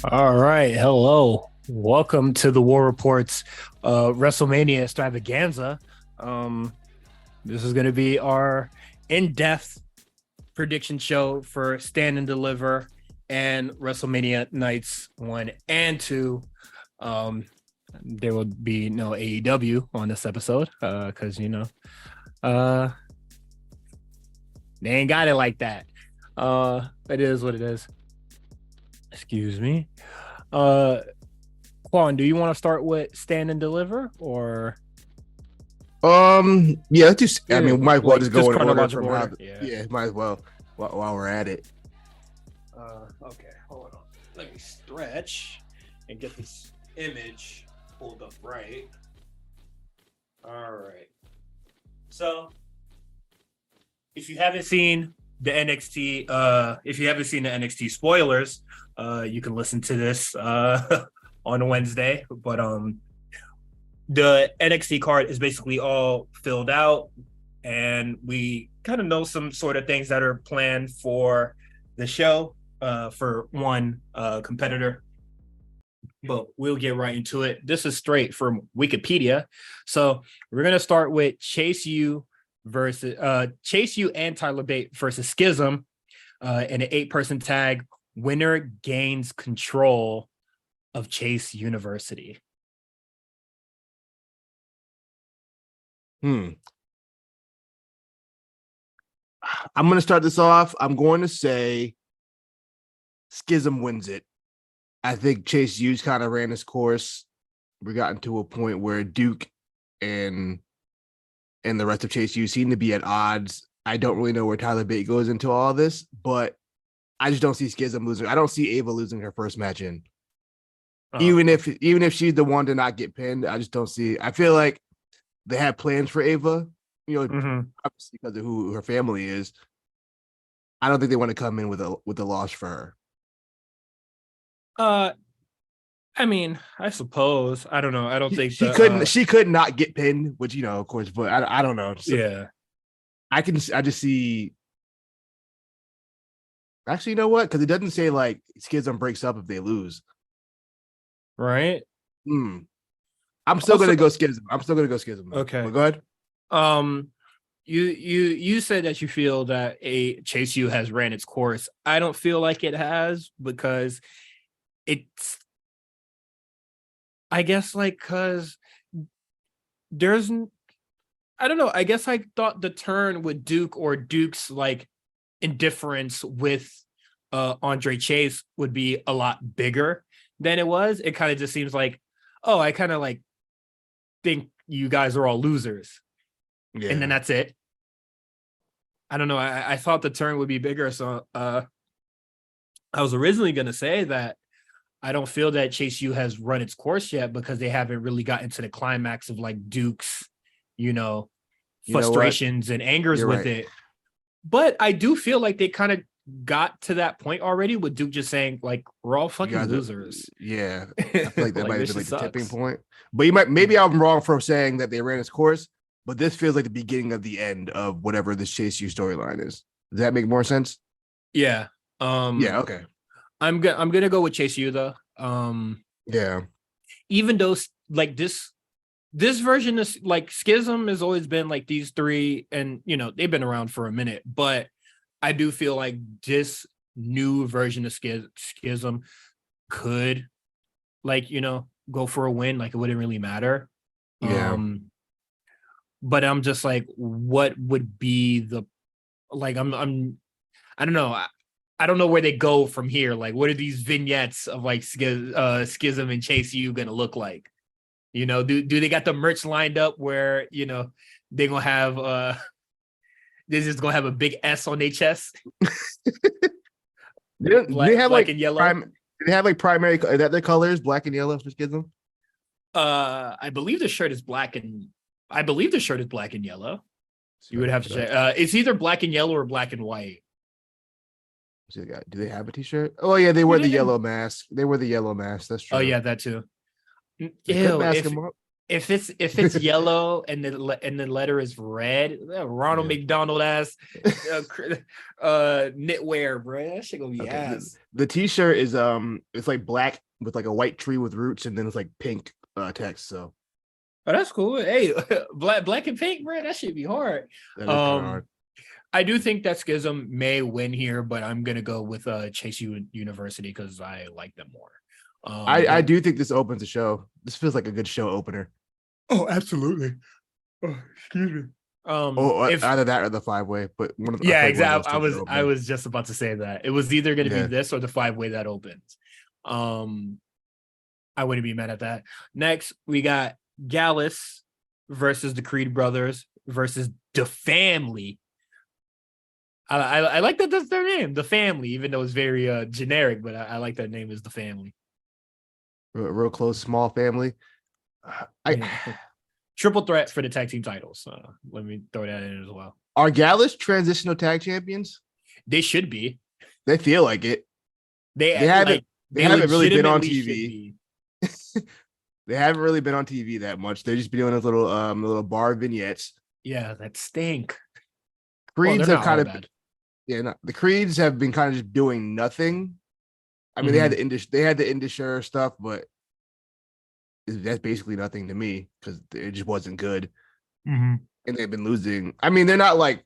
All right, hello. Welcome to the War Reports Wrestlemania extravaganza. Um, this is going to be our in-depth prediction show for Stand and Deliver and WrestleMania nights 1 and 2. There will be no AEW on this episode because uh, they ain't got it like that. It is what it is. Excuse me. Uh, Quan, do you want to start with Stand and Deliver or Yeah, just I mean, we might as well like just just go in order chronological from how. order? Yeah. Yeah, might as well while we're at it. Okay, hold on. Let me stretch and get this image pulled up right. All right. So, if you haven't seen the NXT, if you haven't seen the NXT spoilers, you can listen to this on Wednesday. But the NXT card is basically all filled out, and we kind of know some sort of things that are planned for the show for one competitor. But we'll get right into it. This is straight from Wikipedia. So we're gonna start with Chase U versus Chase U and Tyler Bate versus Schism in an 8-person tag. Winner gains control of Chase University. Hmm. I'm gonna start this off. I'm going to say Schism wins it. I think Chase Hughes kind of ran his course. We gotten to a point where Duke and the rest of Chase Hughes seem to be at odds. I don't really know where Tyler Bate goes into all this, but I just don't see Schism losing. I don't see Ava losing her first match in. Even if she's the one to not get pinned, I just don't see. I feel like they have plans for Ava, obviously because of who her family is. I don't think they want to come in with a loss for her. Uh, I mean, I suppose. I don't know. I don't think She could not get pinned, which of course, but I don't know. So yeah. I just see. Actually, you know what? Because it doesn't say like Schism breaks up if they lose. Right. Hmm. I'm still gonna go Schism. Okay. But go ahead. Um, you said that you feel that a Chase U has ran its course. I don't feel like it has because it's. I guess like because there's. I don't know. I guess I thought the turn with Duke or Duke's like indifference with Andre Chase would be a lot bigger than it was. It kind of just seems like, oh, I kind of like think you guys are all losers, and then Yeah. that's it. I don't know. I thought the turn would be bigger, so I was originally gonna say that I don't feel that Chase U has run its course yet because they haven't really gotten to the climax of like Duke's, you know, You know what? frustrations and angers You're with right. it. But I do feel like they kind of got to that point already with Duke just saying like we're all You fucking guys are, losers. yeah. I feel like that Like might have this been shit like the tipping sucks. point. But maybe I'm wrong for saying that they ran its course, but this feels like the beginning of the end of whatever this Chase U storyline is. Does that make more sense? Yeah. Yeah, okay. I'm gonna go with Chase U though. Yeah. Even though like this version is like Schism has always been like these three, and they've been around for a minute, but I do feel like this new version of Schism could like go for a win. Like it wouldn't really matter. Yeah. But I'm just like, what would be the like? I don't know. I don't know where they go from here. Like, what are these vignettes of like Schism and Chase U gonna look like? Do they got the merch lined up where they're gonna have they're just gonna have a big S on their chest, They have black like and yellow. they have like primary is that their colors, black and yellow for Schism? I believe the shirt is black and I believe the shirt is black and yellow. See You if I would can have to look it check. up. It's either black and yellow or black and white. Do they have a t-shirt? Oh yeah, they Yeah, wear they the do. yellow mask. They wear the yellow mask. That's Oh true. yeah, that too. They could Ew, mask them up. if it's yellow and the letter is red, Ronald McDonald ass knitwear, bro. That shit gonna be ass. The t-shirt is it's like black with like a white tree with roots, and then it's like pink text. So that's cool. Hey, black and pink, bro. That should be hard. that is kind of hard. I do think that Schism may win here, but I'm gonna go with Chase University because I like them more. I do think this opens the show. This feels like a good show opener. Oh, absolutely. Oh, excuse me. Either that or the 5-way, but one of the exactly. I was just about to say that it was either going to be this or the 5-way that opens. I wouldn't be mad at that. Next, we got Gallus versus the Creed brothers versus the Family. I like that that's their name, the Family, even though it's very generic, but I like that name is the Family. Real close, small family. Triple threat for the tag team titles. Let me throw that in as well. Are Gallus transitional tag champions? They should be. They feel like it. They haven't really been on TV. They haven't really been on TV that much. They're just doing those little bar vignettes. Yeah, that stink. Creeds have kind of bad. The Creeds have been kind of just doing nothing. I mean, they had the Indusher stuff, but that's basically nothing to me because it just wasn't good. Mm-hmm. And they've been losing. I mean, they're not like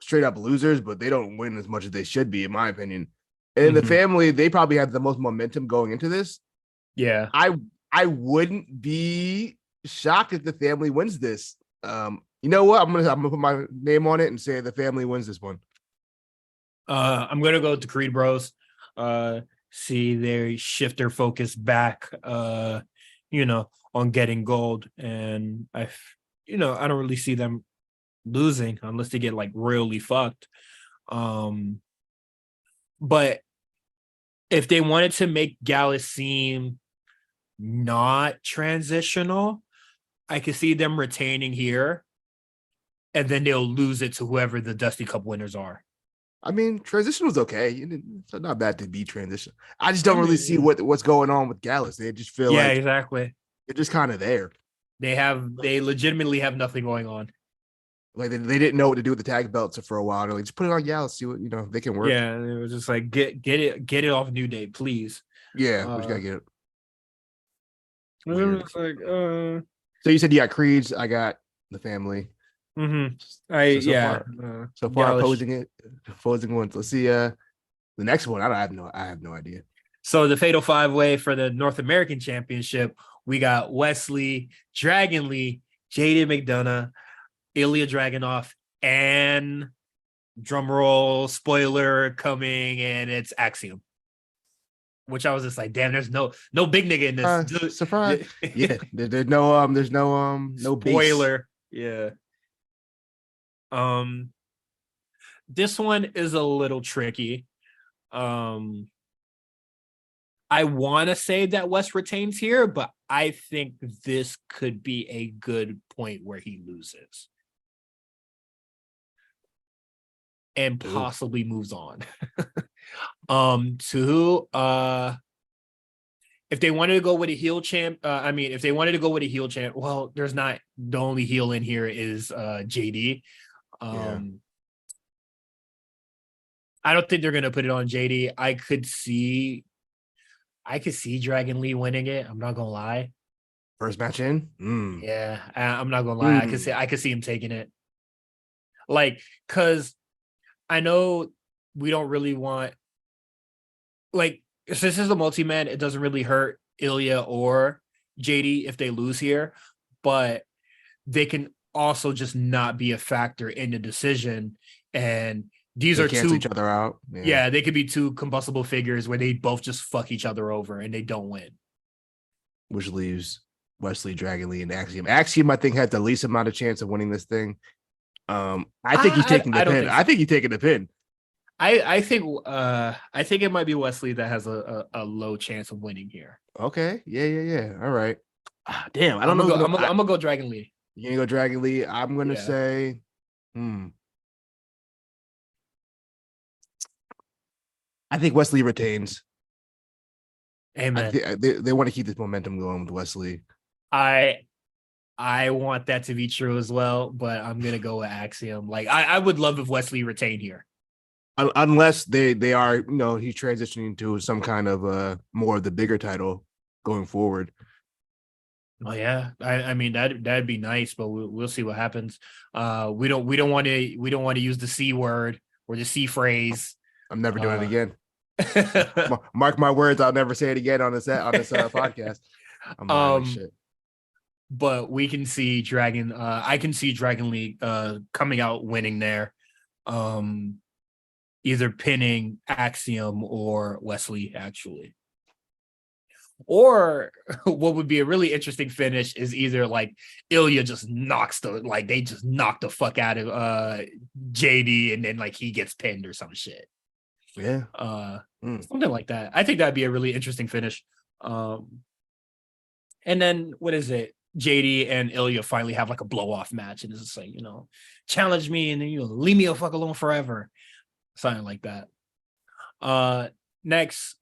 straight up losers, but they don't win as much as they should be, in my opinion. And the Family, they probably have the most momentum going into this. Yeah, I wouldn't be shocked if the Family wins this. You know what? I'm gonna put my name on it and say the Family wins this one. I'm gonna go with the Creed Bros. See they shift their focus back, on getting gold, and I don't really see them losing unless they get like royally fucked. But if they wanted to make Gallus seem not transitional, I could see them retaining here, and then they'll lose it to whoever the Dusty Cup winners are. I mean, transition was okay. It's not bad to be transition. I just don't really see what's going on with Gallus. They just feel like exactly. They're just kind of there. They legitimately have nothing going on. Like they didn't know what to do with the tag belts for a while. They're like, just put it on Gallus, see what they can work. Yeah, it was just like get it off New Day, please. Yeah, we just gotta get it. It's like, So you said you got Creeds, I got the Family. Mm-hmm. So far opposing ones. Let's see the next one. I have no idea. So the Fatal 5-way for the North American Championship, we got Wesley, Dragon Lee, JD McDonough, Ilya Dragunov, and drumroll spoiler coming, and it's Axiom. Which I was just like, damn, there's no big nigga in this. Surprise. Yeah, there's no spoiler. Yeah. This one is a little tricky. I want to say that West retains here, but I think this could be a good point where he loses and possibly moves on. If they wanted to go with a heel champ, well, there's not, the only heel in here is JD. I don't think they're gonna put it on JD. I could see Dragon Lee winning it. I'm not gonna lie. First match in? Yeah, I'm not gonna lie. I could see him taking it. Like, cause I know we don't really want, like, since this is a multi-man, it doesn't really hurt Ilya or JD if they lose here, but they can also just not be a factor in the decision. And these are cancel each other out. Yeah, they could be two combustible figures where they both just fuck each other over and they don't win. Which leaves Wesley, Dragon Lee, and Axiom. Axiom, I think, had the least amount of chance of winning this thing. I think he's taking the pin. I think he's taking the pin. I think it might be Wesley that has a low chance of winning here. Okay. Yeah. All right. Damn, I don't know. I'm gonna go Dragon Lee. You're gonna go Dragon Lee. I'm gonna say, I think Wesley retains. Amen. They want to keep this momentum going with Wesley. I I want that to be true as well, but I'm gonna go with Axiom. Like I would love if Wesley retained here. Unless they are, he's transitioning to some kind of more of the bigger title going forward. Oh yeah, I mean that'd be nice, but we'll see what happens. We don't want to use the C word or the C phrase. I'm never doing it again. Mark my words, I'll never say it again on this podcast. I'm like shit. But we can see Dragon. I can see Dragon League coming out winning there. Either pinning Axiom or Wesley, actually. Or what would be a really interesting finish is either like Ilya just knocks they just knock the fuck out of JD and then like he gets pinned or some shit. Yeah. Something like that. I think that'd be a really interesting finish. And then what is it? JD and Ilya finally have like a blow off match, and it's just like, challenge me and then leave me the fuck alone forever. Something like that. Next,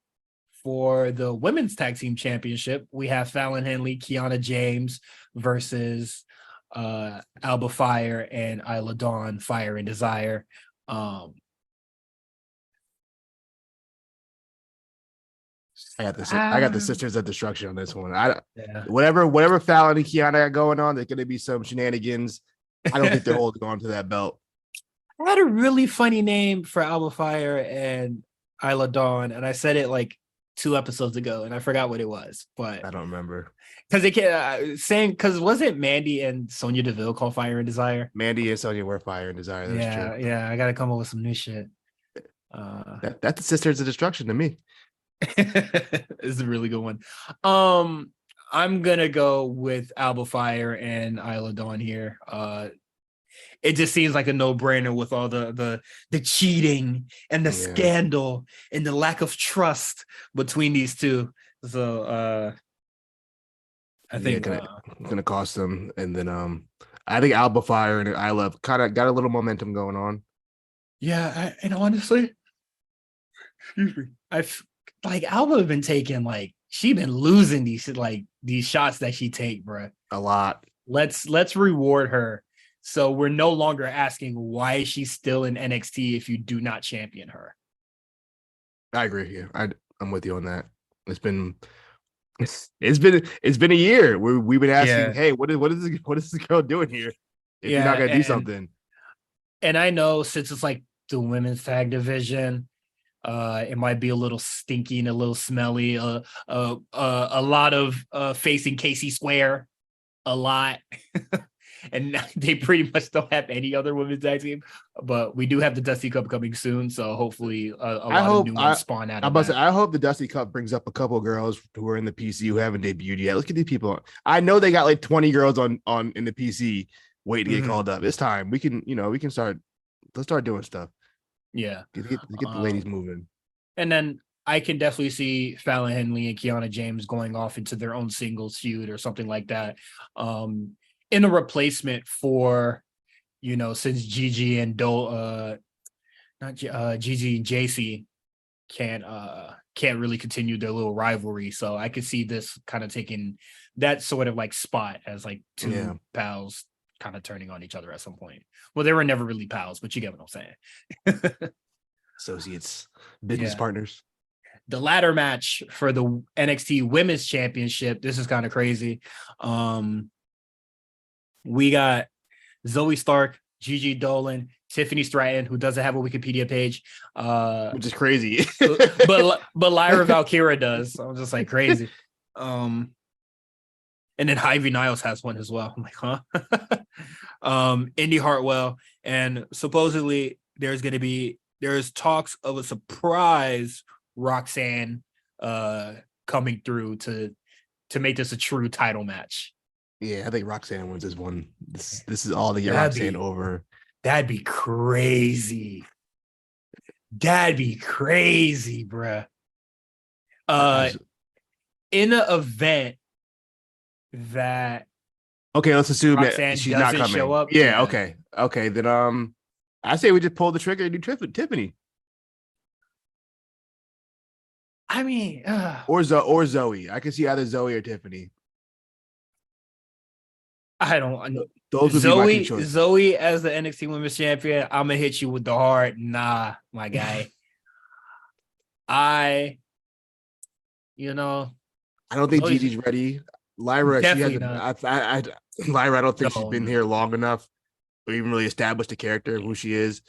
for the women's tag team championship, we have Fallon Henley, Kiana James versus Alba Fire and Isla Dawn, Fire and Desire. I got the Sisters of Destruction on this one. Whatever Fallon and Kiana got going on, there's gonna be some shenanigans. I don't think they're holding on to that belt. I had a really funny name for Alba Fire and Isla Dawn, and I said it like 2 episodes ago, and I forgot what it was, but I don't remember because they can't because wasn't Mandy and Sonya Deville called Fire and Desire? Mandy and Sonya were Fire and Desire. That's true. Yeah. I gotta come up with some new shit. That's the Sisters of Destruction to me. It's a really good one. I'm gonna go with Alba Fire and Isla Dawn here. It just seems like a no-brainer with all the cheating and the scandal and the lack of trust between these two. So I think it's gonna cost them. And then I think Alba Fire and Isla kind of got a little momentum going on. Yeah, and honestly, excuse me, Alba have been taking she been losing these shots that she take, bro. A lot. Let's reward her. So we're no longer asking why is she still in NXT if you do not champion her. I agree. Yeah, I'm with you on that. It's been a year where we've been asking, hey, what is this girl doing here? If you're not gonna do something. And I know since it's like the women's tag division, it might be a little stinky and a little smelly. A lot of facing Casey Square, a lot. And they pretty much don't have any other women's tag team, but we do have the Dusty Cup coming soon, so hopefully a lot of new ones spawn out of that. I hope the Dusty Cup brings up a couple of girls who are in the PC who haven't debuted yet. Look at these people. I know they got like 20 girls on in the PC waiting to get called up. It's time. We can start. Let's start doing stuff. Yeah, get the ladies moving. And then I can definitely see Fallon Henley and Kiana James going off into their own singles feud or something like that. In a replacement for, since Gigi and Gigi and JC can't really continue their little rivalry. So I could see this kind of taking that sort of like spot as like two pals kind of turning on each other at some point. Well, they were never really pals, but you get what I'm saying. Associates, business partners. The ladder match for the NXT Women's Championship. This is kind of crazy. We got Zoe Stark, Gigi Dolan, Tiffany Stratton, who doesn't have a Wikipedia page, which is crazy, but Lyra Valkyria does. So I'm just like crazy. And then Ivy Niles has one as well. I'm like, huh? Indy Hartwell, and supposedly there's talks of a surprise Roxanne coming through to make this a true title match. Yeah, I think Roxanne wins this one. This is all to get Roxanne over. That'd be crazy. That'd be crazy, bruh. In an event that let's assume Roxanne that she's not coming. Show up. Yeah, okay. Then I say we just pull the trigger and do Tiffany. I mean, or Zoe. I can see either Zoe or Tiffany. I don't. Those would be my two choices. Zoe as the NXT Women's Champion. I'm gonna hit you with the hard nah, my guy. You know, I don't think Zoe's Gigi's ready. Lyra, she definitely hasn't. not. Lyra, I don't think she's No, been no. here long enough or even really established the character of who she is.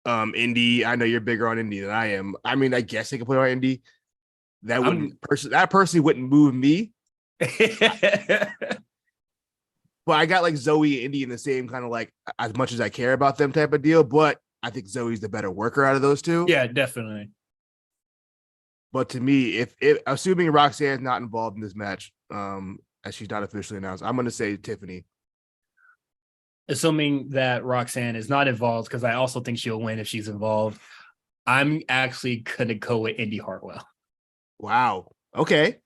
Indy, I know you're bigger on Indy than I am. I mean, I guess they could put her on Indy. That personally wouldn't move me. But I got like Zoe and Indy in the same kind of like as much as I care about them type of deal. But I think Zoe's the better worker out of those two. Yeah, definitely. But to me, if assuming Roxanne's not involved in this match, as she's not officially announced, I'm going to say Tiffany. Assuming that Roxanne is not involved, because I also think she'll win if she's involved. I'm actually gonna go with Indy Hartwell. Wow. Okay.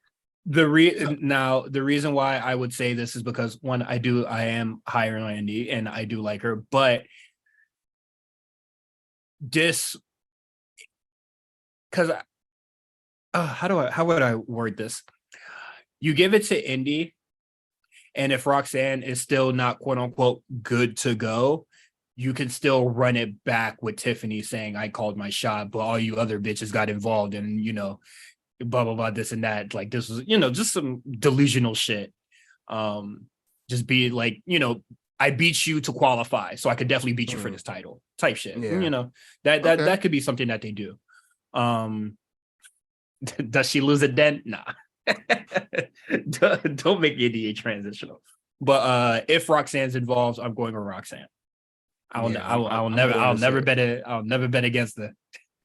The reason why I would say this is because one, I am higher on Indy and I do like her, but this because how would I word this? You give it to Indy, and if Roxanne is still not quote unquote good to go, you can still run it back with Tiffany saying I called my shot, but all you other bitches got involved and blah blah blah, this and that. Like this was, just some delusional shit. Just be like, I beat you to qualify, so I could definitely beat you for this title type shit. Yeah. That could be something that they do. Does she lose it then? Nah. Don't make Indy transitional. But if Roxanne's involved, I'm going with Roxanne. I'll never bet against her.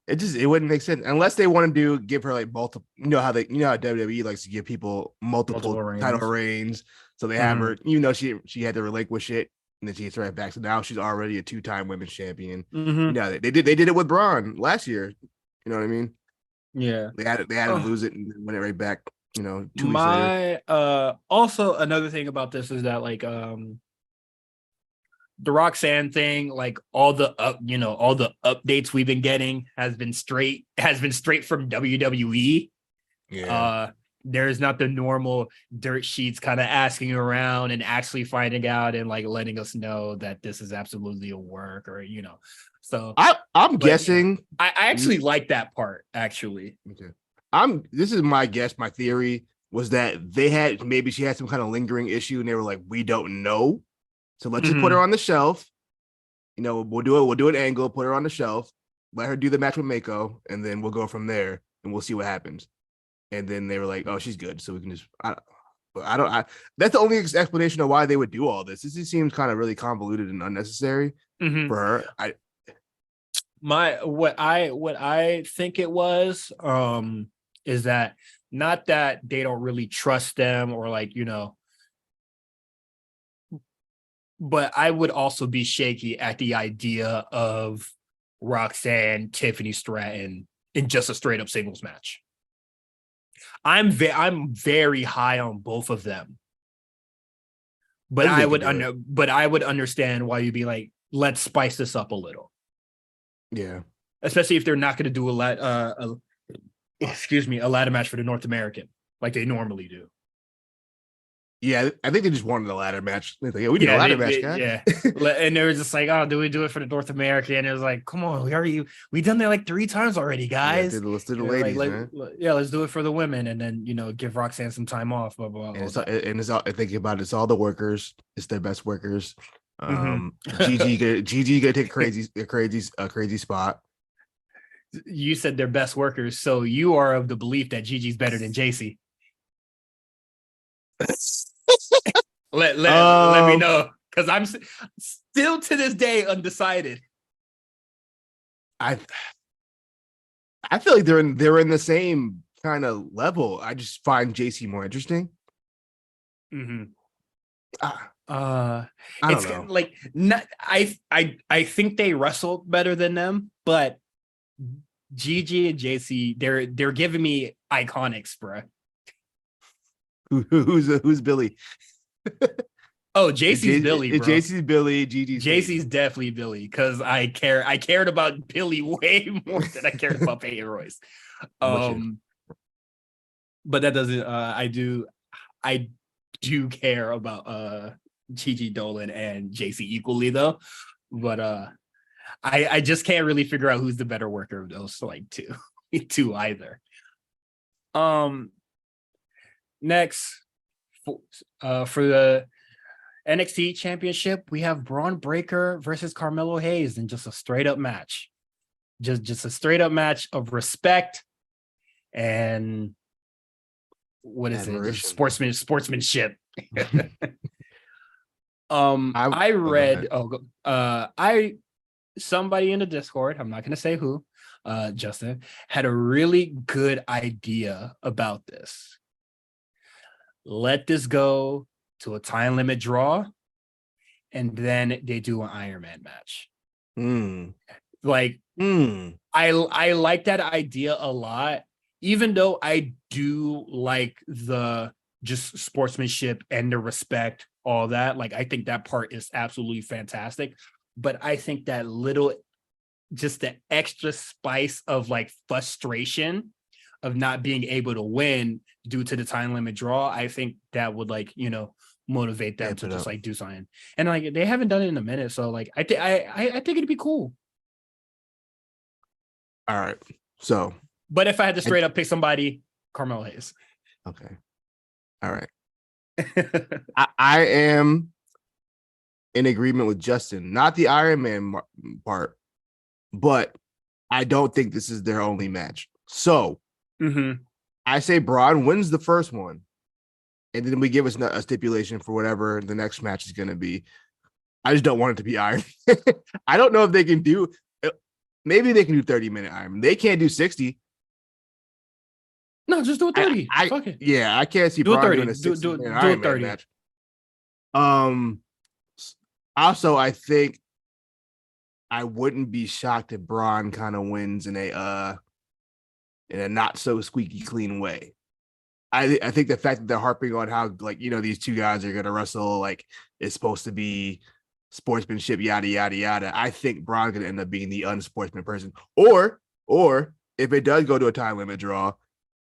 It wouldn't make sense unless they want to give her like multiple. How WWE likes to give people multiple title reigns. So they have her. She had to relinquish it, and then she gets right back. So now she's already a 2-time women's champion. They did it with Braun last year. You know what I mean? Yeah. They had to lose it and then win it right back. 2 weeks later. Also another thing about this is that like the Roxanne thing, like all the updates we've been getting has been straight from WWE. Yeah. There's not the normal dirt sheets kind of asking around and actually finding out and like letting us know that this is absolutely a work or So I'm guessing I actually like that part actually. Okay. This is my guess. My theory was that maybe she had some kind of lingering issue and they were like, we don't know. So let's just put her on the shelf. We'll do an angle, put her on the shelf, let her do the match with Mako, and then we'll go from there and we'll see what happens. And then they were like, oh, she's good. So we can just, that's the only explanation of why they would do all this. This just seems kind of really convoluted and unnecessary for her. What I think it was, is that not that they don't really trust them or like, but I would also be shaky at the idea of Roxanne, Tiffany Stratton in just a straight up singles match. I'm very high on both of them, but I would understand why you'd be like, let's spice this up a little. Yeah, especially if they're not going to do a ladder match for the North American like they normally do. Yeah, I think they just wanted a ladder match. They're like, yeah, we need a ladder match, guys. Yeah, and they were just like, "Oh, do we do it for the North American?" And it was like, "Come on, we done that like 3 times already, guys. Yeah, let's do the ladies, man. Let's do it for the women, and then give Roxanne some time off." Blah blah. It's all thinking about it. It's all the workers. It's their best workers. Gigi gonna take a crazy spot. You said they're best workers, so you are of the belief that Gigi's better than JC. Let me know, because I'm still to this day undecided. I feel like they're in the same kind of level. I just find JC more interesting. I don't know. Like I think they wrestle better than them, but Gigi and JC, they're giving me iconics, bro. Who's Billy? Oh, JC's Billy, bro. JC's Billy. JC's definitely Billy, because I cared about Billy way more than I cared about Peyton Royce. But that doesn't. I do care about Gigi Dolan and JC equally though, but I just can't really figure out who's the better worker of those like two either. Next for the NXT Championship, we have Braun Breaker versus Carmelo Hayes in just a straight up match. Just a straight up match of respect and what is it? Just sportsmanship. I read somebody in the Discord, I'm not gonna say who, Justin, had a really good idea about this. Let this go to a time limit draw, and then they do an Iron Man match. I like that idea a lot, even though I do like the just sportsmanship and the respect, all that. Like, I think that part is absolutely fantastic. But I think that just the extra spice of like frustration of not being able to win due to the time limit draw, I think that would motivate them to just like do something. And like they haven't done it in a minute, so like I think it'd be cool. All right, so but if I had to straight up pick somebody, Carmelo Hayes. Okay, all right. I am in agreement with Justin, not the Iron Man part, but I don't think this is their only match. So I say Braun wins the first one, and then we give us a stipulation for whatever the next match is going to be. I just don't want it to be Iron. I don't know if they can do. Maybe they can do 30-minute Iron. They can't do 60. No, just do a 30. Fuck it. Yeah, I can't see Braun doing a 60-minute Iron Man match. Also, I think I wouldn't be shocked if Braun kind of wins in a not so squeaky clean way. I think the fact that they're harping on how these two guys are gonna wrestle like it's supposed to be sportsmanship, yada yada yada. I think Braun's gonna end up being the unsportsman person, or if it does go to a time limit draw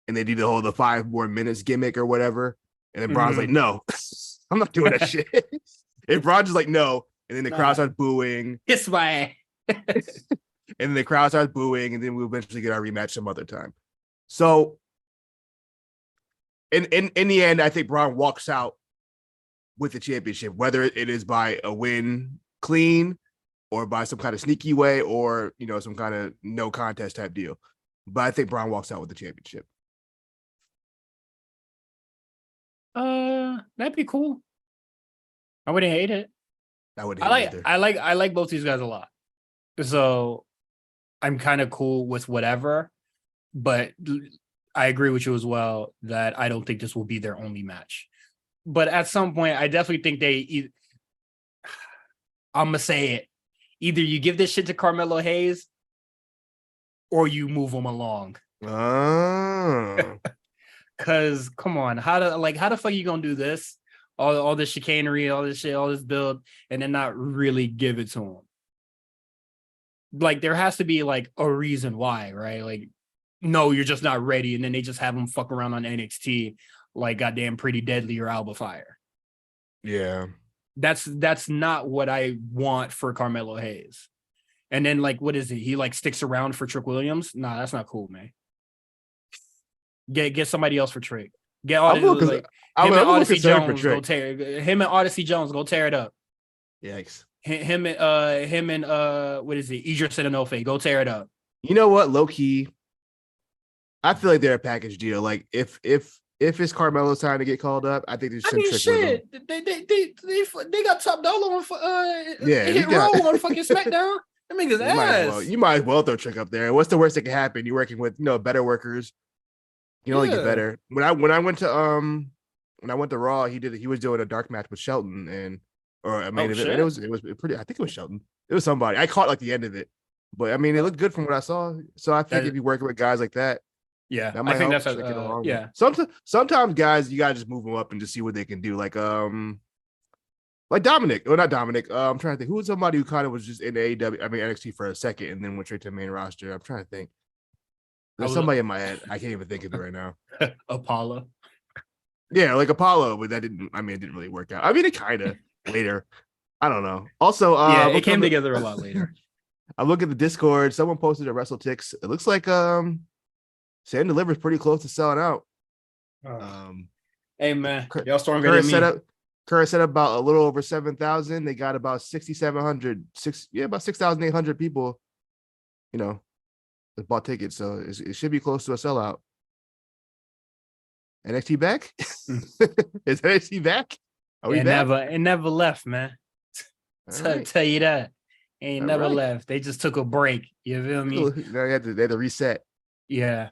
and they do the 5 more minutes gimmick or whatever, and then Braun's like, no, I'm not doing that shit. If Braun's just like, no, and then the crowd starts booing. It's my and then the crowd starts booing, and then we'll eventually get our rematch some other time. So in the end, I think Braun walks out with the championship, whether it is by a win clean or by some kind of sneaky way or some kind of no contest type deal. But I think Braun walks out with the championship. That'd be cool. I wouldn't hate it. I like both these guys a lot. So I'm kind of cool with whatever, but I agree with you as well that I don't think this will be their only match. But at some point, I definitely think I'm gonna say it. Either you give this shit to Carmelo Hayes or you move him along. Cause come on, how the fuck are you gonna do this? All this chicanery, all this shit, all this build, and then not really give it to him. Like there has to be like a reason why, right? Like, no, you're just not ready, and then they just have him fuck around on NXT like goddamn Pretty Deadly or Alba Fire. Yeah. That's not what I want for Carmelo Hayes. And then like what is it? He like sticks around for Trick Williams? Nah, that's not cool, man. Get somebody else for Trick. Get all him and Odyssey Jones go tear it up. Yikes. Him and what is it? Idris and Enofe, go tear it up. You know what? Low key, I feel like they're a package deal. Like if it's Carmelo's time to get called up, I think they should Trick with him. They got top dollar on hit roll on fucking SmackDown. That makes his ass. You might as well throw Trick up there. What's the worst that can happen? You're working with better workers. You only get better. When I went to Raw, he was doing a dark match with Shelton or a main event. And it was pretty. I think it was Shelton. It was somebody. I caught like the end of it, but I mean, it looked good from what I saw. So I think if you working with guys like that, that might help. Sometimes guys, you gotta just move them up and just see what they can do. Like Dominic, or not Dominic. I'm trying to think who was somebody who kind of was just in NXT for a second and then went straight to the main roster. I'm trying to think. There's somebody in my head. I can't even think of it right now. Apollo. Yeah, like Apollo, but that didn't. I mean, it didn't really work out. I mean, it kind of later. I don't know. Also, yeah, it came together a lot later. I look at the Discord. Someone posted a WrestleTix. It looks like Stand Deliver is pretty close to selling out. Hey man, y'all storm good at me. Current setup about a little over 7,000. They got about 6,700, about 6,800 people, that bought tickets. So it should be close to a sellout. NXT back? Is NXT back? Are we back? It never left, man. Tell you that. Ain't All never right. left. They just took a break. You feel me? They had to reset. Yeah.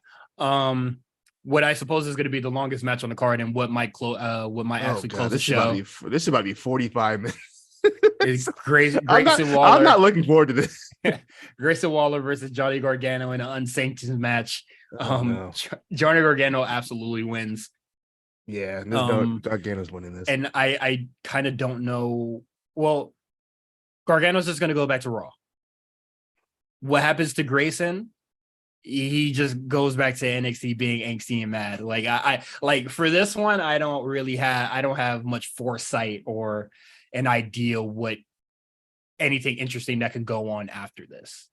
What I suppose is going to be the longest match on the card, and what might actually close the show. This is about to be 45 minutes. It's Grayson Waller. I'm not looking forward to this. Grayson Waller versus Johnny Gargano in an unsanctioned match. No. Johnny Gargano absolutely wins. Yeah, Gargano's winning this. And I kind of don't know. Well, Gargano's just going to go back to Raw. What happens to Grayson? He just goes back to NXT being angsty and mad. Like I like for this one, I don't have much foresight or an idea what anything interesting that can go on after this.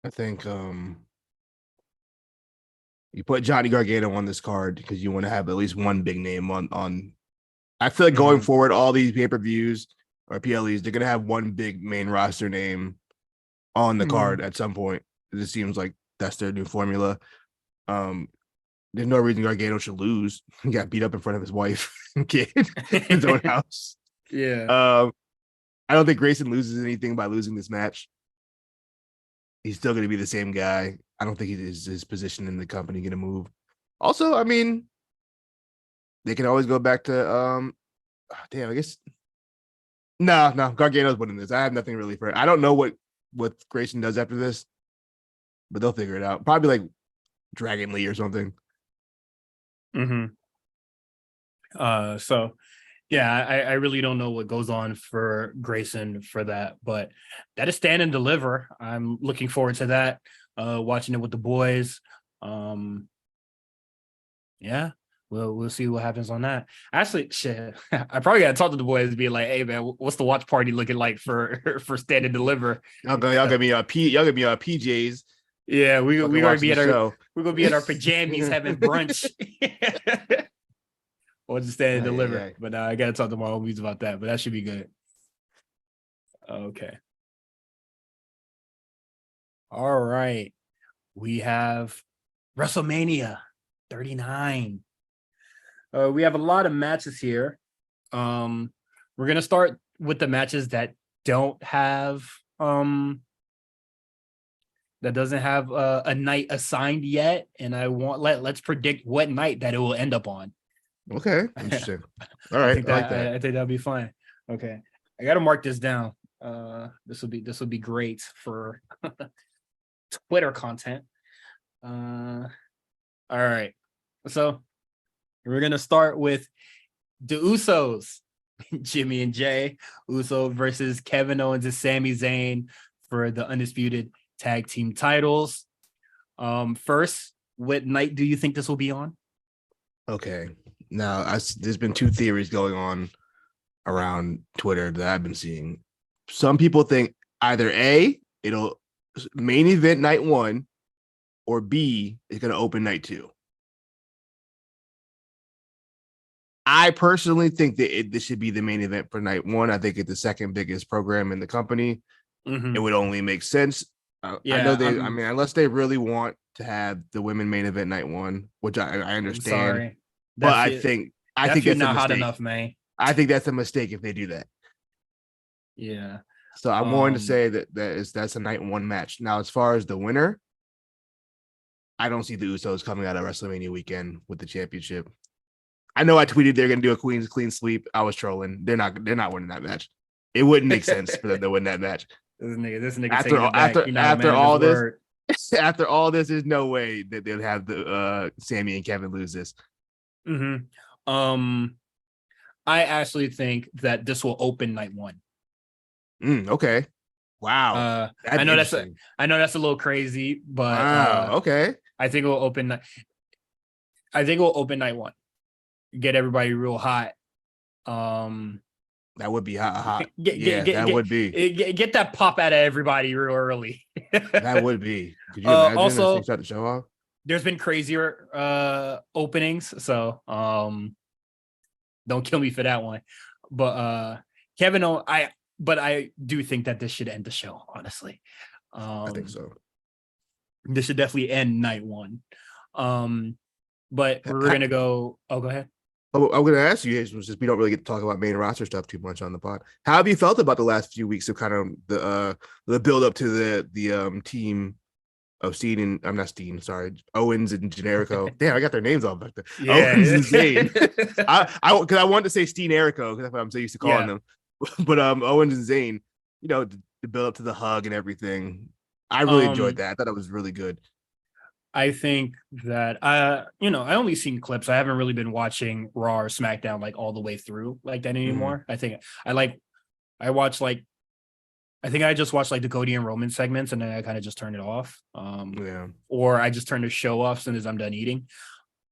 I think you put Johnny Gargano on this card because you want to have at least one big name on. I feel like going forward, all these pay-per-views or PLEs, they're gonna have one big main roster name on the card at some point. It just seems like that's their new formula. There's no reason Gargano should lose. He got beat up in front of his wife and kid in his own house. Yeah. I don't think Grayson loses anything by losing this match. He's still going to be the same guy. I don't think his position in the company going to move. Also, I mean, they can always go back to I guess no, Gargano's winning this. I have nothing really for it. I don't know what Grayson does after this, but they'll figure it out. Probably like Dragon Lee or something. So yeah, I really don't know what goes on for Grayson for that, but that is Stand and Deliver. I'm looking forward to that. Watching it with the boys. Yeah, we'll see what happens on that. Actually, shit, I probably gotta talk to the boys and be like, "Hey, man, what's the watch party looking like for Stand and Deliver?" Y'all gonna be PJs. Yeah, we're gonna be at our pajamas having brunch. Or just Stand and Deliver. Yeah. But I gotta talk to my homies about that. But that should be good. Okay. All right. We have WrestleMania 39. We have a lot of matches here. We're gonna start with the matches that don't have that doesn't have a night assigned yet, and let's predict what night that it will end up on. Okay, interesting. All right, I like that. I think that'll be fine. Okay, I gotta mark this down. This will be great for Twitter content. All right, so we're gonna start with the Usos, Jimmy and Jay Uso versus Kevin Owens and Sami Zayn for the undisputed tag team titles. First, what night do you think this will be on? Okay. Now, there's been two theories going on around Twitter that I've been seeing. Some people think either A, it'll main event night 1, or B, it's going to open night 2. I personally think that this should be the main event for night 1. I think it's the second biggest program in the company. It would only make sense. I know unless they really want to have the women main event night 1, which I understand. Sorry. But I think that's not hot enough, man. I think that's a mistake if they do that. Yeah. So I'm going to say that's a night 1 match. Now, as far as the winner, I don't see the Usos coming out of WrestleMania weekend with the championship. I know I tweeted they're going to do a clean sweep. I was trolling. They're not winning that match. It wouldn't make sense for them to win that match. This nigga after all this, there's no way that they'll have the Sammy and Kevin lose this. I actually think that this will open night 1. Okay. Wow. I know that's a little crazy, but okay. I think it will open night 1. Get everybody real hot, That would be hot. Get, Would be. Get that pop out of everybody real early. That would be. Could you imagine also, if they start the show off? There's been crazier openings, so don't kill me for that one. But Kevin, I do think that this should end the show, honestly. I think so. This should definitely end night one. But we're gonna go. Oh, go ahead. Oh, I'm gonna ask you, since we don't really get to talk about main roster stuff too much on the pod. How have you felt about the last few weeks of kind of the build up to the team of Steen and I'm not Steen, sorry, Owens and Generico. Damn, I got their names all back there. Yeah. Owens and Zayn. I wanted to say Steen Erico because that's what I'm so used to calling them. But Owens and Zayn, the build up to the hug and everything. I really enjoyed that. I thought it was really good. I think that I only seen clips. I haven't really been watching Raw or SmackDown like all the way through like that anymore. I think I watched like I think I just watched like the Cody and Roman segments and then I kind of just turned it off. Or I just turned the show off as soon as I'm done eating.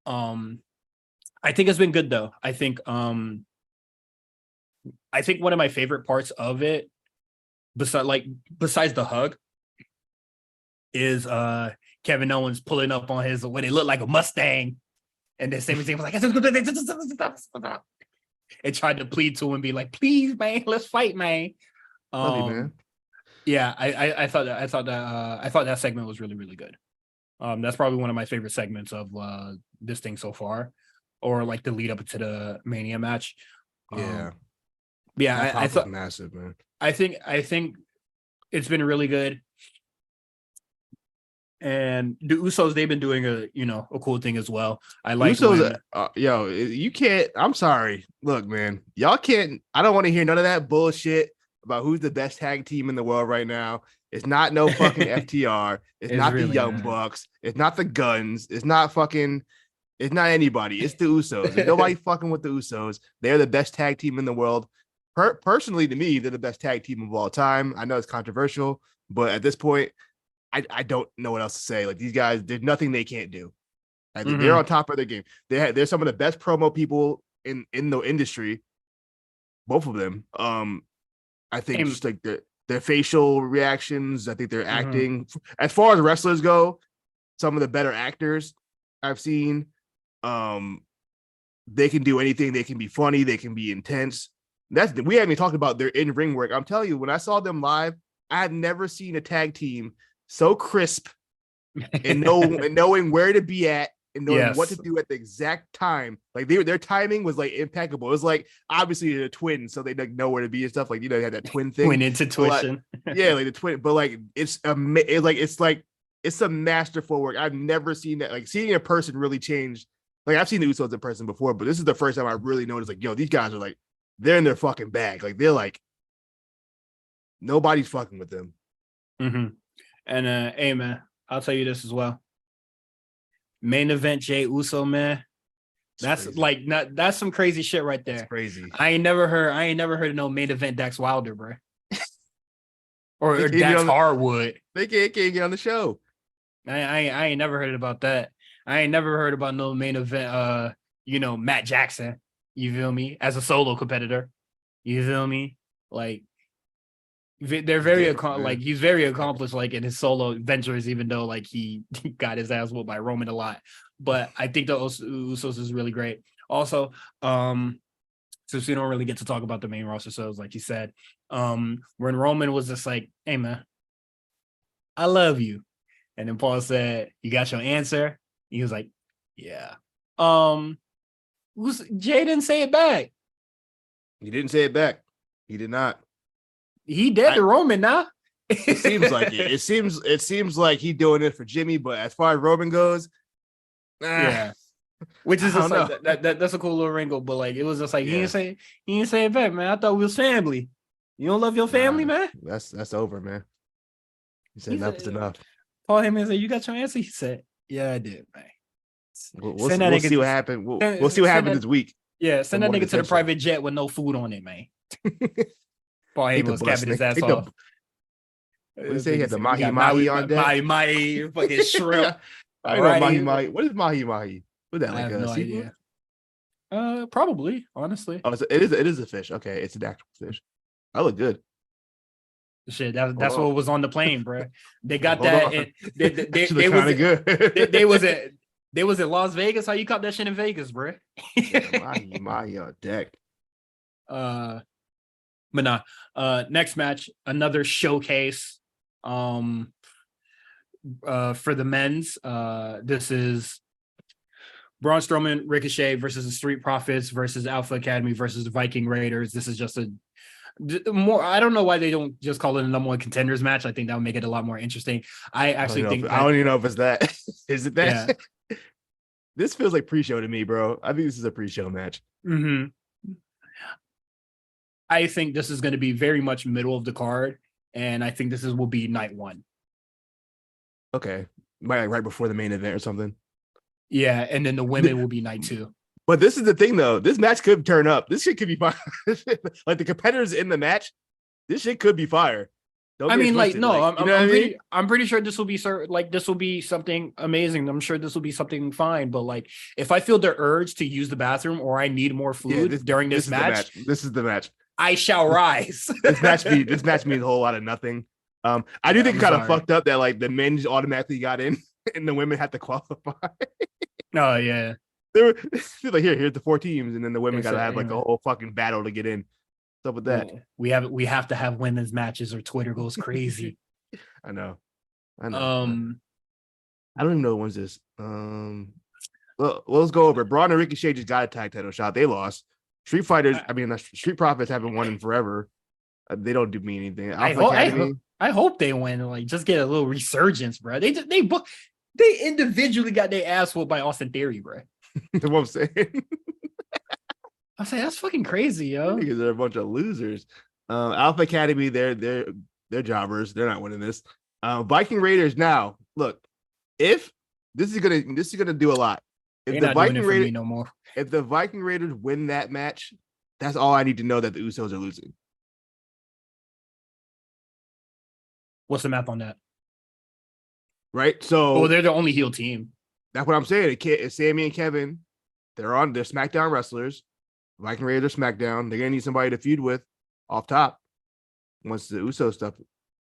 I think it's been good though. I think one of my favorite parts of it, besides the hug, is Kevin Owens pulling up on his when it looked like a Mustang, and then Sami Zayn was like, and tried to plead to him, be like, "Please, man, let's fight, man." Love you, man. Yeah, I thought that segment was really, really good. That's probably one of my favorite segments of this thing so far, or like the lead up to the Mania match. I thought massive, man. I think it's been really good. And the Usos, they've been doing a cool thing as well. I like Usos. You can't. I'm sorry. Look, man, y'all can't. I don't want to hear none of that bullshit about who's the best tag team in the world right now. It's not no fucking FTR. It's not really the Young Bucks. It's not the Guns. It's not anybody. It's the Usos. There's nobody fucking with the Usos. They're the best tag team in the world. Personally, to me, they're the best tag team of all time. I know it's controversial, but at this point, I don't know what else to say. Like these guys, there's nothing they can't do. They're on top of their game. They're some of the best promo people in the industry. Both of them. I think just like their facial reactions. I think their acting. As far as wrestlers go, some of the better actors I've seen. They can do anything. They can be funny. They can be intense. We haven't even talked about their in-ring work. I'm telling you, when I saw them live, I had never seen a tag team so crisp and knowing where to be at and knowing what to do at the exact time. Like their timing was like impeccable. It was like obviously they're twins, so they like know where to be and stuff. Like they had that twin thing. Twin intuition. Like the twin. But like it's a masterful work. I've never seen that. Like seeing a person really change. Like I've seen the Usos in person before, but this is the first time I really noticed. Like these guys are like they're in their fucking bag. Like they're like nobody's fucking with them. And hey man, I'll tell you this as well. Main event Jey Uso, man. That's crazy. That's some crazy shit right there. That's crazy. I ain't never heard of no main event Dax Wilder, bro. or Dax Harwood. They can't get on the show. I ain't never heard about that. I ain't never heard about no main event Matt Jackson. You feel me? As a solo competitor. You feel me? Like they're very he's very accomplished like in his solo ventures, even though like he got his ass whooped by Roman a lot. But I think the Usos is really great. Also, since we don't really get to talk about the main roster shows, like you said, when Roman was just like, "Hey man, I love you," and then Paul said, "You got your answer?" He was like, "Yeah." Jay didn't say it back. He didn't say it back. He did not. He dead to Roman now. It seems like it. It seems like he doing it for Jimmy, but as far as Roman goes, which is just like that's a cool little wrinkle. But like it was just like he didn't say it back, man. I thought we was family. You don't love your family, man. That's over, man. He said enough is enough. Paul Heyman said, "You got your answer." He said, "Yeah, I did, man." We'll see what happened. We'll see what happens this week. Yeah, send that nigga to the private jet with no food on it, man. Paul Heyman was capping his ass off. What did he say? He had the mahi mahi on deck. Mahi, fucking shrimp. I don't know mahi mahi. What is mahi mahi? What's that like? I have no idea. Probably, honestly. Oh, it is a fish. Okay, it's an actual fish. I look good. Shit, that's on. what was on the plane, bro. They got Hold that. on. They kind of good. they was at Las Vegas. How you caught that shit in Vegas, bro? my deck. But nah. Next match, another showcase. For the men's. This is Braun Strowman, Ricochet versus the Street Profits versus Alpha Academy versus the Viking Raiders. This is just a more. I don't know why they don't just call it a number one contenders match. I think that would make it a lot more interesting. I actually think I don't even know if it's that. Is it that? Yeah. This feels like pre-show to me, bro. I think this is a pre-show match. Mm-hmm. I think this is going to be very much middle of the card, and I think this will be night one. Okay, right before the main event or something. Yeah, and then the women will be night two. But this is the thing, though. This match could turn up. This shit could be fire. Like the competitors in the match, this shit could be fire. I mean, like, no, I'm pretty sure this will be this will be something amazing. I'm sure this will be something fine. But like, if I feel the urge to use the bathroom or I need more food during this match, this is the match. I shall rise. This match means a whole lot of nothing. I do think kind of fucked up that like the men just automatically got in and the women had to qualify. Oh yeah. They're like, here's the 4 teams, and then the women got to have like a whole fucking battle to get in. What's up with that? We have to have women's matches or Twitter goes crazy. I know. I don't even know when's this. Well, let's go over it. Braun and Ricochet just got a tag title shot. They lost. Street Profits haven't won in forever. They don't do me anything. I hope they win. Like, just get a little resurgence, bro. They individually got their ass whooped by Austin Theory, bro. That's what I'm saying. I say that's fucking crazy, yo. Because they're a bunch of losers. Alpha Academy, they're jobbers. They're not winning this. Viking Raiders. Now, look, if this is gonna do a lot. If the Viking Raiders no more. If the Viking Raiders win that match, that's all I need to know that the Usos are losing. What's the math on that? Right. So they're the only heel team. That's what I'm saying. It's Sammy and Kevin. They're SmackDown wrestlers. Viking Raiders SmackDown. They're gonna need somebody to feud with off top once the Uso stuff.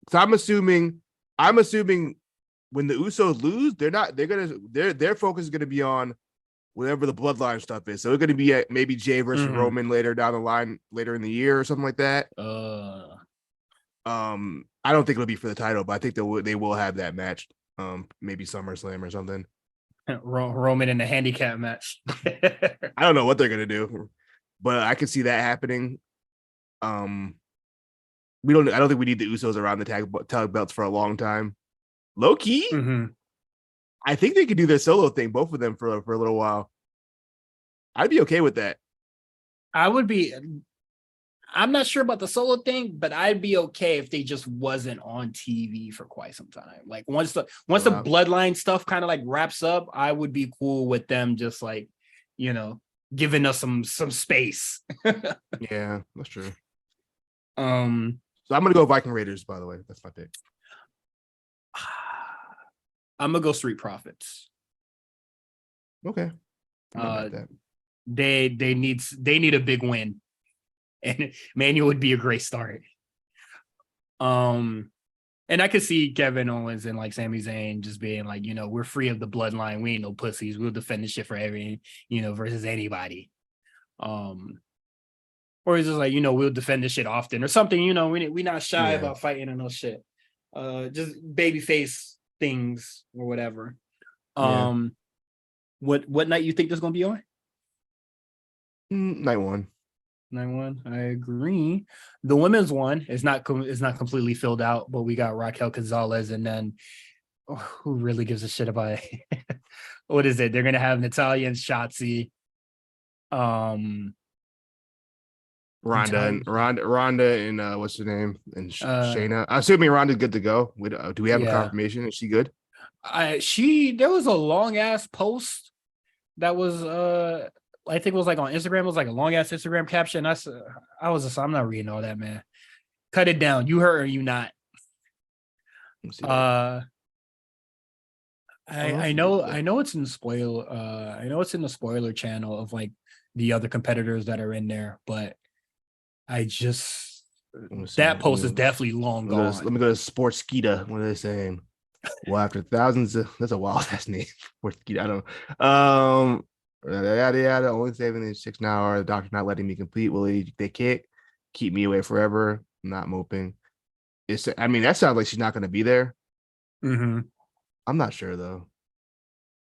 So I'm assuming when the Usos lose, their focus is gonna be on whatever the bloodline stuff is. So it's gonna be maybe Jay versus Roman later down the line, later in the year or something like that. I don't think it'll be for the title, but I think they will have that match. Maybe SummerSlam or something. Roman in a handicap match. I don't know what they're gonna do, but I can see that happening. I don't think we need the Usos around the tag belts for a long time. Low key, I think they could do their solo thing, both of them for a little while. I'd be okay with that. I would be. I'm not sure about the solo thing, but I'd be okay if they just wasn't on TV for quite some time. Like once the bloodline stuff kind of like wraps up, I would be cool with them just like, giving us some space. Yeah, that's true. So I'm gonna go Viking Raiders, by the way. That's my pick. I'm gonna go Street Profits. Okay. They need a big win. And Manuel would be a great start. And I could see Kevin Owens and like Sami Zayn just being like, we're free of the bloodline. We ain't no pussies. We'll defend the shit for versus anybody. Or it's just like, we'll defend this shit often or something. We not shy about fighting and no shit. Just babyface things or whatever. What night you think this gonna be on? Night one. I agree. The women's one is not completely filled out, but we got Raquel Gonzalez, and then who really gives a shit about it? What is it? They're gonna have Natalya and Shotzi, Ronda and what's her name, and Shayna. I'm assuming Ronda's good to go. Do we have a confirmation? Is she good? There was a long ass post that was I think it was like on Instagram. It was like a long ass Instagram caption. I'm not reading all that, man. Cut it down. You heard or you not? I know it's in the spoiler channel of like the other competitors that are in there, but I just that post is definitely long gone. Let me go to Sports Skeeta. What are they saying? Well, after thousands of, that's a wild ass name. Sports Skeeta. I don't know. Yada yada. Only saving the 6 hour. The doctor not letting me complete. Will they kick? Keep me away forever. I'm not moping. I mean, that sounds like she's not going to be there. Mm-hmm. I'm not sure though.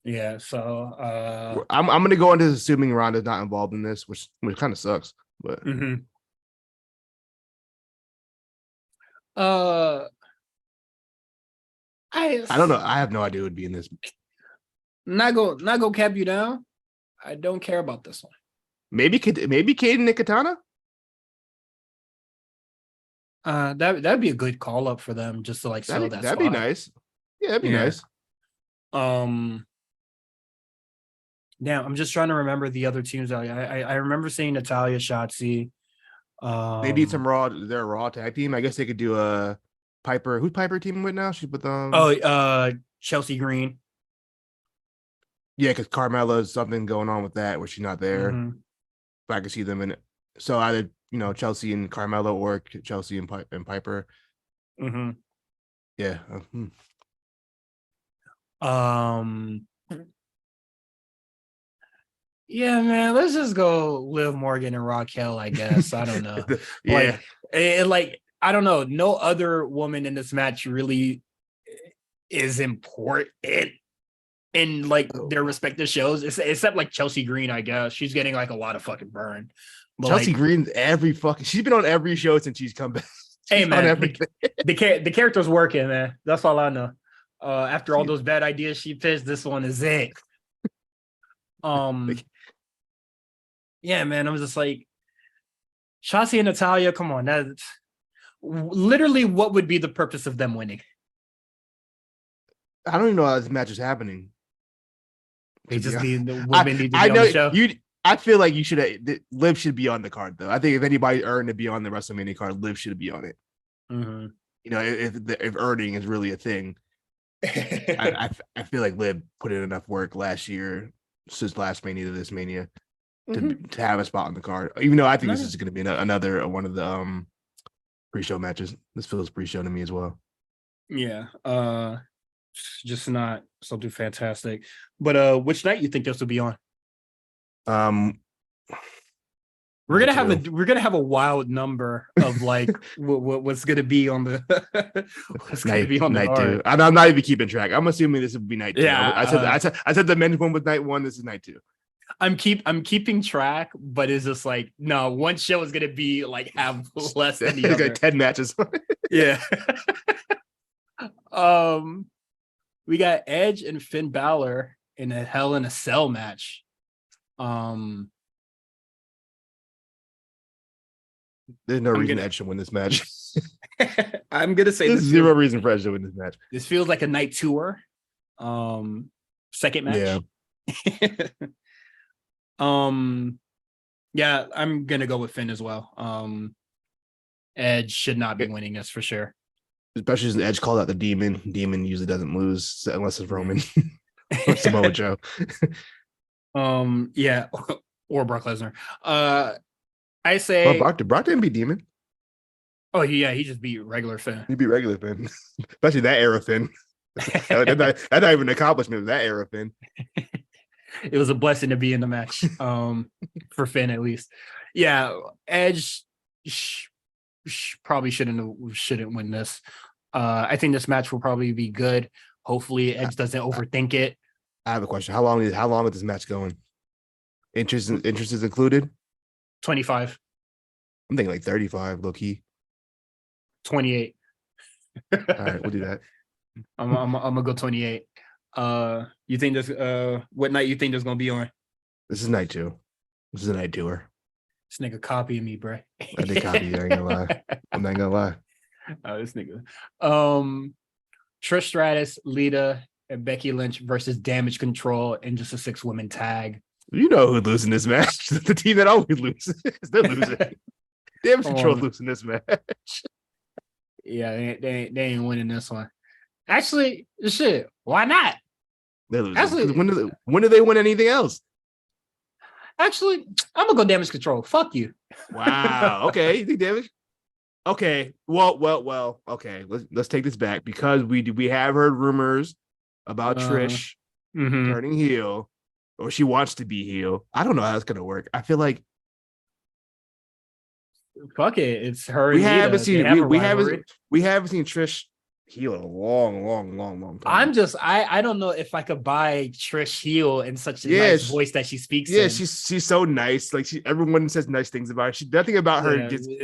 Yeah, so I'm gonna go into assuming Rhonda's not involved in this, which kind of sucks. But I don't know. I have no idea who would be in this. Not go cap you down. I don't care about this one. Maybe Kaden Nikitana. That'd be a good call up for them just to like sell that. That'd be nice. Yeah, that'd be nice. Now I'm just trying to remember the other teams. I remember seeing Natalia, Shotzi. They need some Raw. They're a Raw tag team. I guess they could do a Piper. Who's Piper teaming with now? She's with Chelsea Green. Yeah, because Carmella's something going on with that where she's not there. But I can see them in it. So either Chelsea and Carmella or Chelsea and Piper. Yeah. Yeah, man. Let's just go Liv Morgan and Raquel, I guess. I don't know. Yeah. I don't know. No other woman in this match really is important in like their respective shows, except like Chelsea Green, I guess. She's getting like a lot of fucking burn. But Chelsea Green, she's been on every show since she's come back. Hey man, the character's working, man. That's all I know. After all those bad ideas she pitched, this one is it. Yeah, man. I was just like, Shotzi and Natalia, come on. That's literally what would be the purpose of them winning. I don't even know how this match is happening. They just need the women need to be on the show. I feel like Liv should be on the card though. I think if anybody earned to be on the WrestleMania card, Liv should be on it. If earning is really a thing, I feel like Liv put in enough work last year since last Mania to this Mania to have a spot on the card. Even though I think this is going to be another one of the pre-show matches. This feels pre-show to me as well. Yeah, just not something fantastic. But which night you think this will be on? We're gonna have a wild number of like what's gonna be on the night two. I'm not even keeping track. I'm assuming this would be night two. Yeah, I said the men's one was night one. This is night two. I'm keeping track, but it's just like no, one show is gonna be like have less than the other. Like 10 matches. Yeah. We got Edge and Finn Balor in a Hell in a Cell match. There's no reason Edge should win this match. I'm gonna say there's zero reason for Edge to win this match. This feels like a night tour. Second match. Yeah. Yeah, I'm gonna go with Finn as well. Edge should not be winning this for sure. Especially since Edge called out the Demon. Demon usually doesn't lose unless it's Roman or Samoa Joe. Yeah, or Brock Lesnar. I say Brock didn't beat Demon. Oh yeah, he just beat regular Finn. He beat regular Finn, especially that era Finn. That's not even an accomplishment of that era Finn. It was a blessing to be in the match, for Finn at least. Yeah, Edge probably shouldn't win this. I think this match will probably be good. Hopefully, Edge doesn't overthink it. I have a question. How long is this match going? Interest is included? 25. I'm thinking like 35, low key. 28. All right, we'll do that. I'm gonna go 28. You think this? What night you think this gonna be on? This is night 2. This is a night tour. This nigga copying me, bro. I did copy you. I ain't gonna lie. I'm not gonna lie. Oh, this nigga. Trish Stratus, Lita, and Becky Lynch versus Damage Control in just a 6-woman tag. You know who's losing this match? The team that always loses. They're losing. Damage Control losing this match. Yeah, they ain't winning this one. Actually, shit, why not? They're losing. Actually, When do they win anything else? I'm gonna go Damage Control. Fuck you. Wow. Okay. You think damage? Okay. Well. Okay. Let's take this back because we have heard rumors about Trish turning heel, or she wants to be heel. I don't know how it's gonna work. I feel like fuck it. It's her. we and haven't Lita. seen They have a we rivalry. haven't seen Trish heel in a long time. I don't know if I could buy Trish heel in such a Yeah, nice voice that she speaks Yeah, in. she's so nice. Like everyone says nice things about her. Nothing about her gives me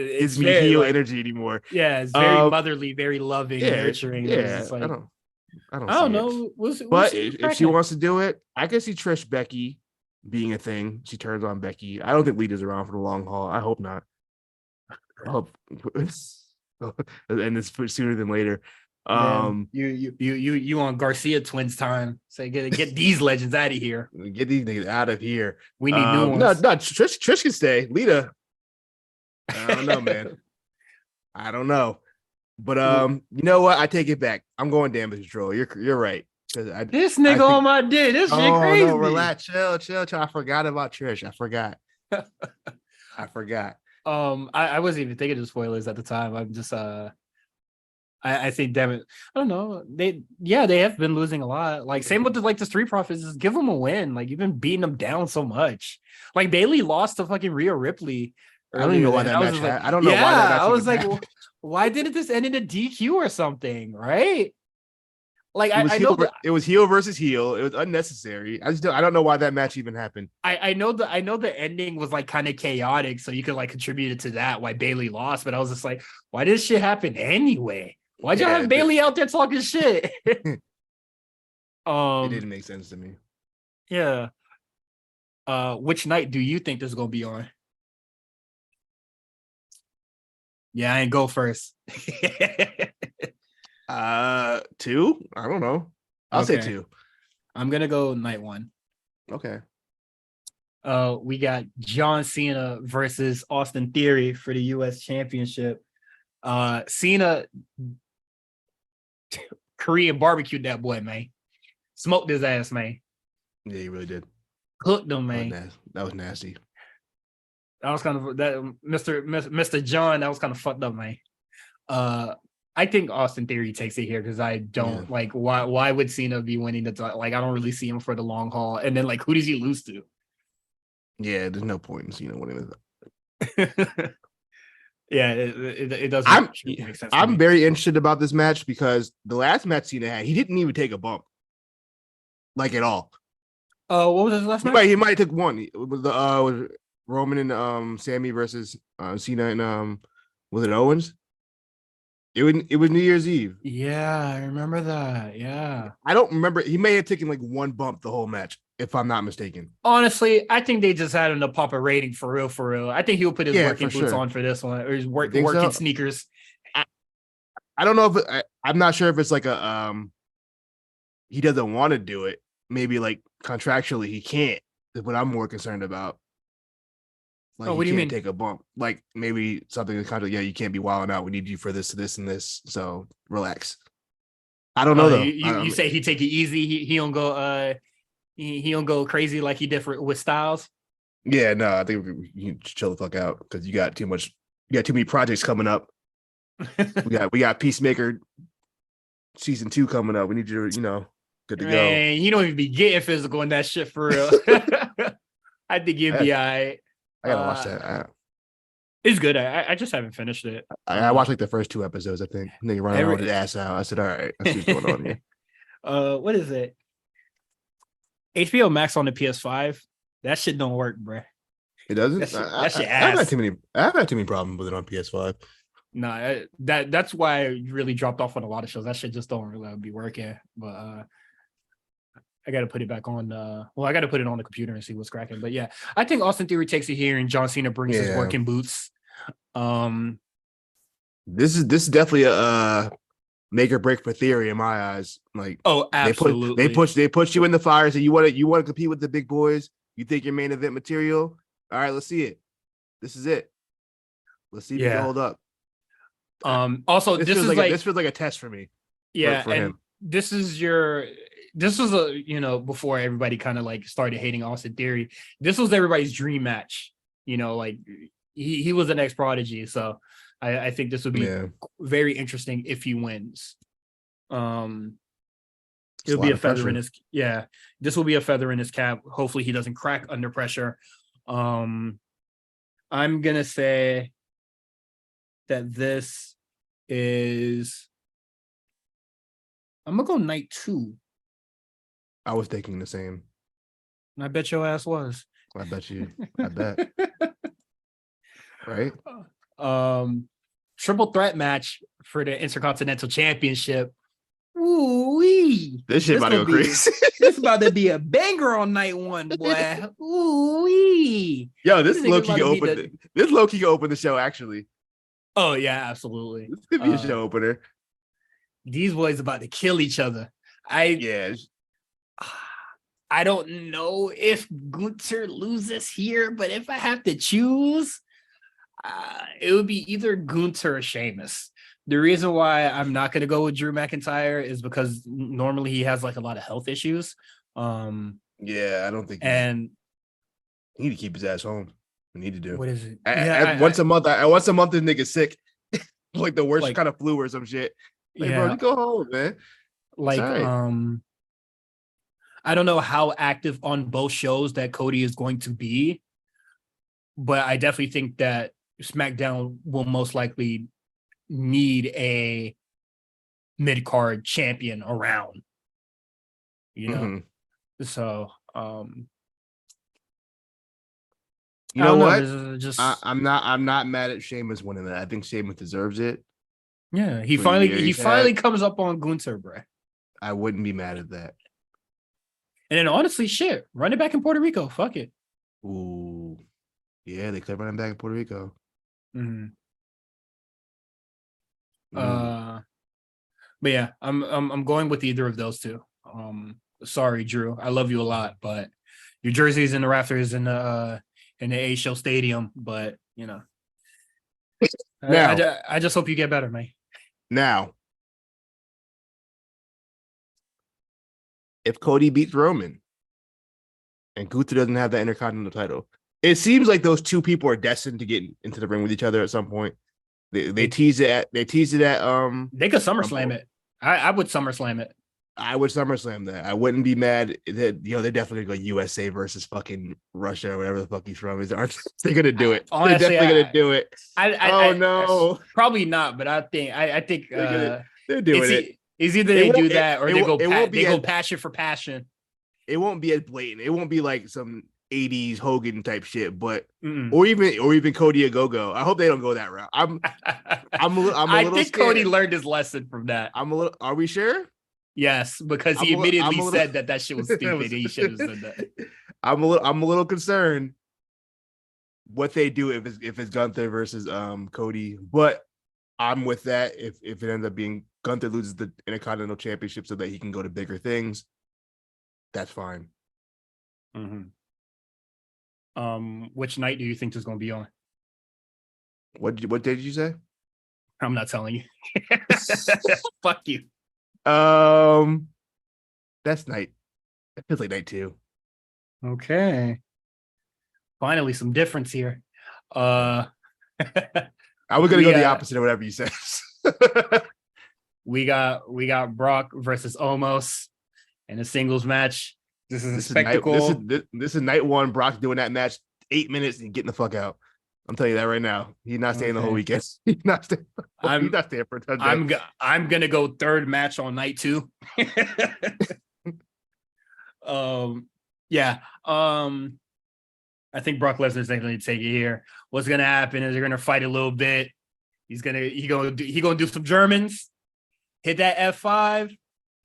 very, heel like, energy anymore. Yeah, it's very motherly, very loving, Yeah, nurturing. Yeah, It's like, I don't I don't see know. it. We'll But see if she wants to do it, I can see Trish Becky being a thing. She turns on Becky. I don't think Lita's around for the long haul. I hope not. I hope and it's sooner than later. Man, you on Garcia twins time. Say get these legends out of here. Get these niggas out of here. We need new ones. No, Trish can stay. Lita, I don't know, man. I don't know. But you know what? I take it back. I'm going Damage Control. You're right. This nigga on my dick. This shit crazy. No, relax, chill. I forgot about Trish. I forgot. I wasn't even thinking of spoilers at the time. I'm just I think, damn it, I don't know. They have been losing a lot. Like, same with the Street Profits. Just give them a win. Like, you've been beating them down so much. Like, Bailey lost to fucking Rhea Ripley. I don't even know why that match. I don't know why that match. I was like, why didn't this end in a DQ or something? Right? Like, I know it was heel versus heel. It was unnecessary. I don't know why that match even happened. I know the ending was like kind of chaotic, so you could like contribute it to that why Bailey lost. But I was just like, why did this shit happen anyway? Why'd y'all have Bailey out there talking shit? It didn't make sense to me. Yeah. Which night do you think this is gonna be on? Yeah, I ain't go first. 2? I don't know. I'll say 2. I'm gonna go night 1. Okay. We got John Cena versus Austin Theory for the US Championship. Cena Korean barbecued that boy, man. Smoked his ass, man. Yeah, he really did. Cooked him, man. That was nasty. That was kind of that Mr. John. That was kind of fucked up, man. I think Austin Theory takes it here because I don't like why would Cena be winning the like I don't really see him for the long haul. And then like who does he lose to? Yeah, there's no point in Cena winning that. Yeah, it doesn't make sense. I'm very interested about this match because the last match Cena had, he didn't even take a bump, like at all. What was his last match? He might have took one. It was the Roman and Sammy versus Cena and was it Owens? It was New Year's Eve. Yeah, I remember that. Yeah, I don't remember. He may have taken like one bump the whole match, if I'm not mistaken. Honestly, I think they just had him to pop a rating for real. I think he'll put his working boots on for this one, or his working sneakers. I don't know if I'm not sure if it's like a he doesn't want to do it. Maybe like contractually he can't. Is what I'm more concerned about. Like, what do you mean? Take a bump. Like maybe something in the contract. Yeah, you can't be wilding out. We need you for this, and this. So relax. I don't know though. You say he take it easy. He don't go. He don't go crazy like he did with Styles. Yeah, no, I think you chill the fuck out because you got too much. You got too many projects coming up. we got Peacemaker season 2 coming up. We need you to, good to go. Man, you don't even be getting physical in that shit for real. I think you'd be all right. I gotta watch that. It's good. I just haven't finished it. I watched like the first 2 episodes, I think. And then you run around with his ass out. I said, all right, let's see what's going on here. What is it? HBO Max on the PS5. That shit don't work, bro. It doesn't? That shit I've had too many problems with it on PS5. No, that's why I really dropped off on a lot of shows. That shit just don't really be working. But I got to put it back on. I got to put it on the computer and see what's cracking. But yeah, I think Austin Theory takes it here, and John Cena brings his working boots. This is definitely a make or break for Theory in my eyes. Like, oh, absolutely. They push you in the fire. So you want to compete with the big boys. You think you're main event material. All right, let's see it. This is it. Let's see if you can hold up. Also, this feels like Yeah, for him. This is this was before everybody kind of like started hating Austin Theory. This was everybody's dream match. Like he was the next Prodigy, so I think this would be very interesting if he wins. It'll be a feather in his this will be a feather in his cap. Hopefully he doesn't crack under pressure. I'm gonna say that this is I'm gonna go night 2. I was thinking the same. I bet your ass was. I bet you. I bet. Right? Triple threat match for the Intercontinental Championship. Ooh-wee. This shit about to go crazy. This about to be a banger on night 1, boy. Ooh-wee. Yo, this low-key can open the show, actually. Oh, yeah, absolutely. This could be a show opener. These boys about to kill each other. I don't know if Gunther loses here, but if I have to choose, it would be either Gunther or Sheamus. The reason why I'm not going to go with Drew McIntyre is because normally he has like a lot of health issues. I don't think. And he need to keep his ass home. We need to do. What is it? Once a month, this nigga's sick, like the worst kind of flu or some shit. Like, bro, you go home, man. Like, I don't know how active on both shows that Cody is going to be, but I definitely think that SmackDown will most likely need a mid-card champion around. So you know what? I'm not mad at Sheamus winning that. I think Sheamus deserves it. Yeah, he finally comes up on Gunther, bro. I wouldn't be mad at that. And then honestly, shit, run it back in Puerto Rico. Fuck it. Ooh, yeah, they could run it back in Puerto Rico. But yeah, I'm going with either of those two. Sorry, Drew, I love you a lot, but your jersey's in the rafters in the A Show Stadium. But now, I just hope you get better, man. Now, if Cody beats Roman and Gunther doesn't have that Intercontinental title, it seems like those two people are destined to get into the ring with each other at some point. They tease it at they could SummerSlam it. I would SummerSlam it. I would SummerSlam that. I wouldn't be mad that they're definitely gonna go USA versus fucking Russia or whatever the fuck he's from. They're gonna do it. Honestly, they're definitely gonna do it. No, probably not. But I think they're doing it. It's either they do that or they go passion for passion. It won't be as blatant. It won't be like some 80s Hogan type shit, but or even Cody a go-go. I hope they don't go that route. I think Cody learned his lesson from that. Are we sure? Yes, because he immediately said that shit was stupid. He should have said that. I'm a little concerned what they do if it's Gunther versus Cody, but I'm with that. If it ends up being Gunther loses the Intercontinental Championship so that he can go to bigger things, that's fine. Which night do you think this is going to be on? What day did you say? I'm not telling you. Fuck you. That's night. It feels like night 2. Okay. Finally, some difference here. I was gonna go the opposite of whatever you said. we got Brock versus Omos in a singles match. This is a spectacle. This is night 1. Brock's doing that match 8 minutes and getting the fuck out. I'm telling you that right now. He's not staying the whole weekend. He's not staying for a touchdown. I'm gonna go third match on night 2. I think Brock Lesnar's going to take it here. What's gonna happen is they're gonna fight a little bit. He gonna do some Germans, hit that F5.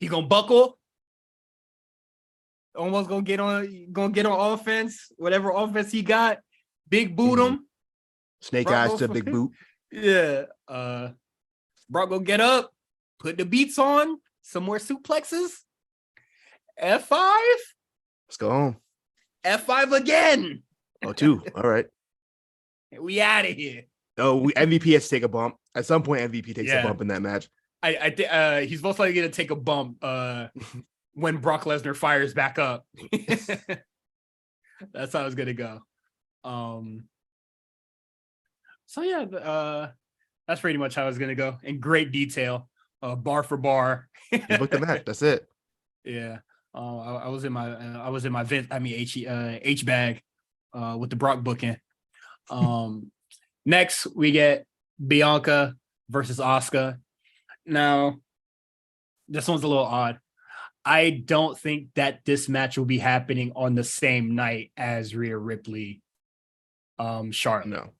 He gonna buckle. Almost gonna get on offense. Whatever offense he got, big boot him. Snake eyes to big boot. Yeah. Brock gonna get up, put the beats on, some more suplexes. F5. Let's go home. F5 again. Oh, 2. All right. We out of here. Oh, MVP has to take a bump. At some point, MVP takes a bump in that match. I think he's most likely gonna take a bump. when Brock Lesnar fires back up. That's how it's gonna go. So yeah, that's pretty much how it's gonna go in great detail, bar for bar. You booked the match. That's it. Yeah. I was in my H bag with the Brock booking. Next we get Bianca versus Asuka. Now, this one's a little odd. I don't think that this match will be happening on the same night as Rhea Ripley, Charlotte.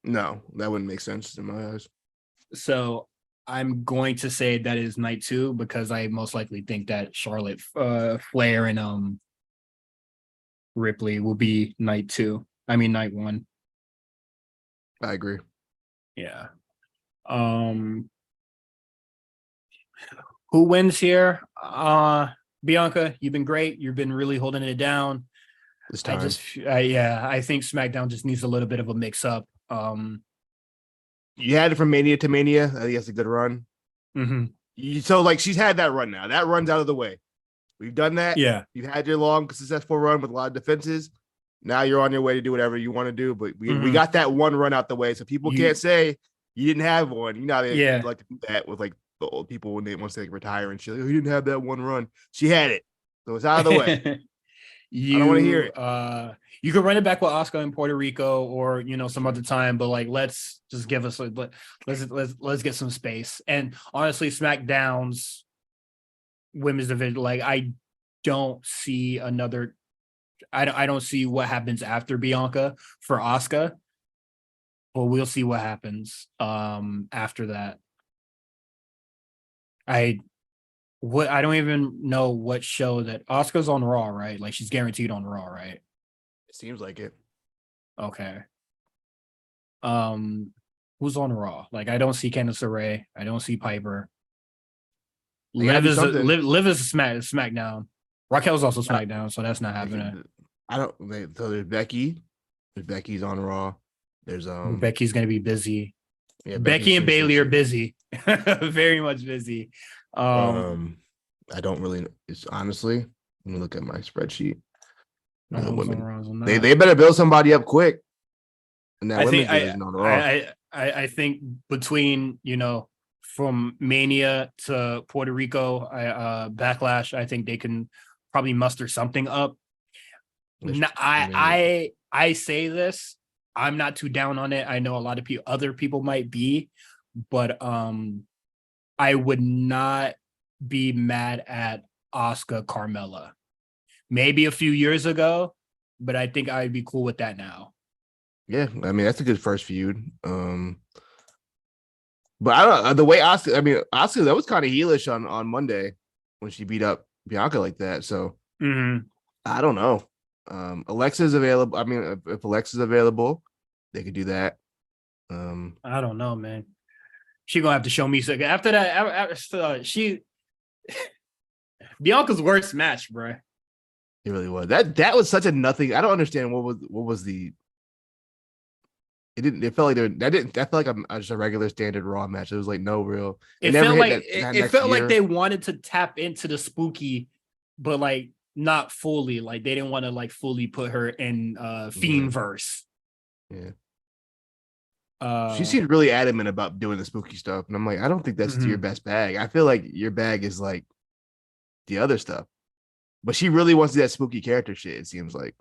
No, that wouldn't make sense in my eyes. So I'm going to say that is night 2 because I most likely think that Charlotte, Flair, and Ripley will be night 2. I mean night 1. I agree. Yeah. Who wins here? Bianca, you've been great. You've been really holding it down. This time. I think SmackDown just needs a little bit of a mix up. You had it from Mania to Mania. I think that's a good run. Mm-hmm. So like she's had that run now. That run's out of the way. We've done that. Yeah. You've had your long, successful run with a lot of defenses. Now you're on your way to do whatever you want to do. But we got that one run out the way. So people can't say you didn't have one. You know, they like to do that with like the old people once they retire and shit. Like, oh, you didn't have that one run. She had it. So it's out of the way. I don't want to hear it. You could run it back with Asuka in Puerto Rico or some other time, but like let's just give us let's get some space. And honestly, SmackDown's women's division, like I don't see another. I don't see what happens after Bianca for Asuka, but we'll see what happens after that. I don't even know what show that Asuka's on Raw, right? Like she's guaranteed on Raw, right? It seems like it. Okay. Who's on Raw? Like I don't see Candice LeRae. I don't see Piper. Liv is SmackDown. Raquel's also SmackDown, so that's not happening. So there's Becky. Becky's on Raw. There's Becky's gonna be busy. Yeah, Becky and Bailey are busy. Very much busy. I don't really. It's honestly. Let me look at my spreadsheet. They better build somebody up quick. And that women's division on Raw. I think between from Mania to Puerto Rico, Backlash, I think they can probably muster something up. I say this. I'm not too down on it. I know a lot of other people might be, but I would not be mad at Asuka Carmella. Maybe a few years ago, but I think I'd be cool with that now. Yeah, I mean that's a good first feud. But I don't know the way Asuka that was kind of heelish on Monday when she beat up Bianca like that. So I don't know. Alexa's available. I mean, if Alexa's available, they could do that. I don't know, man. She gonna have to show me something after that. Bianca's worst match, bro. It really was. That was such a nothing. I don't understand what was the. It felt like that felt like just a regular standard Raw match. It was like no real. It felt like they wanted to tap into the spooky, but like not fully. Like they didn't want to like fully put her in Fiend verse. Yeah. She seemed really adamant about doing the spooky stuff, and I'm like, I don't think that's your best bag. I feel like your bag is like the other stuff, but she really wants to do that spooky character shit. It seems like.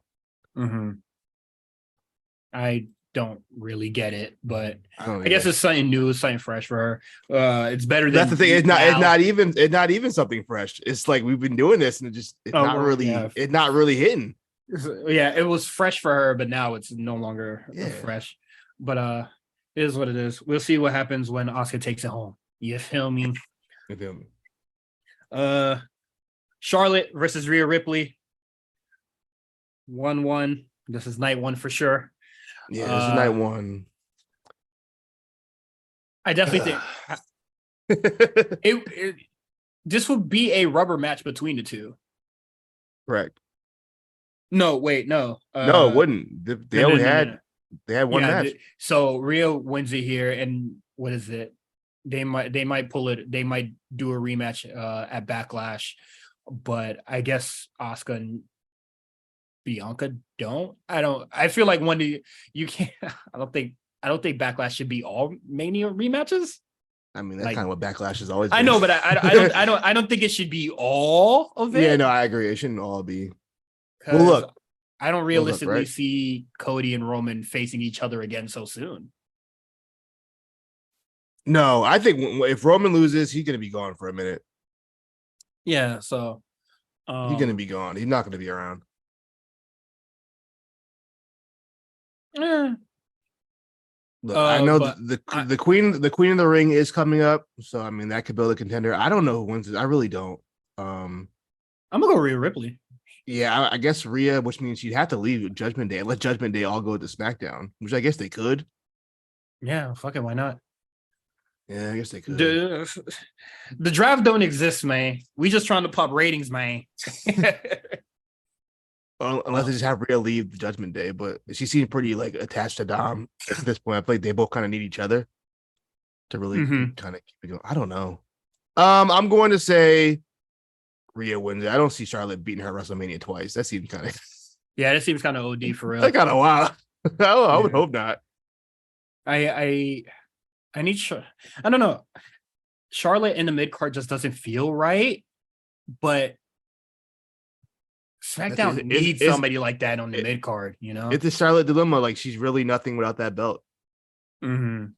I don't really get it, but I guess it's something new, something fresh for her. It's better than that's the thing. It's not even something fresh. It's like we've been doing this, and it's not really hitting. Yeah, it was fresh for her, but now it's no longer fresh. But it is what it is. We'll see what happens when Asuka takes it home. You feel me? You feel me? Charlotte versus Rhea Ripley. 1-1. This is night 1 for sure. Yeah, this is night 1. I definitely think this would be a rubber match between the two. Correct. No, wait, no. No, it wouldn't. They had one match. So Rhea wins it here, and what is it? They might pull it. They might do a rematch at Backlash. but I guess Asuka and Bianca don't. I feel like you can't. I don't think Backlash should be all Mania rematches. I mean, that's Like, kind of what Backlash has always I been. know, but I don't think it should be all of it. Yeah, no, I agree. It shouldn't all be. Well, Because look, I don't realistically right? see Cody and Roman facing each other again so soon. No, I think if Roman loses, he's going to be gone for a minute. Yeah, so He's going to be gone. He's not going to be around. Look, I know the queen of the ring is coming up, so I mean that could build a contender. I don't know who wins it. I really don't. I'm gonna go Rhea Ripley. Yeah, I guess Rhea, which means she'd have to leave Judgment Day. Let Judgment Day all go to SmackDown, which I guess they could. Yeah, fuck it, why not? Yeah, I guess they could. The draft don't exist, man. We just trying to pop ratings, man. Unless they just have Rhea leave the Judgment Day, but she seems pretty like attached to Dom at this point. I feel like they both kind of need each other to really kind of keep it going. I don't know. I'm going to say Rhea wins it. I don't see Charlotte beating her at WrestleMania twice. That seems kind of that seems kind of OD for real. That kind of wild. I would hope not. I need I don't know. Charlotte in the mid card just doesn't feel right, but SmackDown needs somebody like that on the mid card. You know, it's a Charlotte dilemma. Like she's really nothing without that belt. Like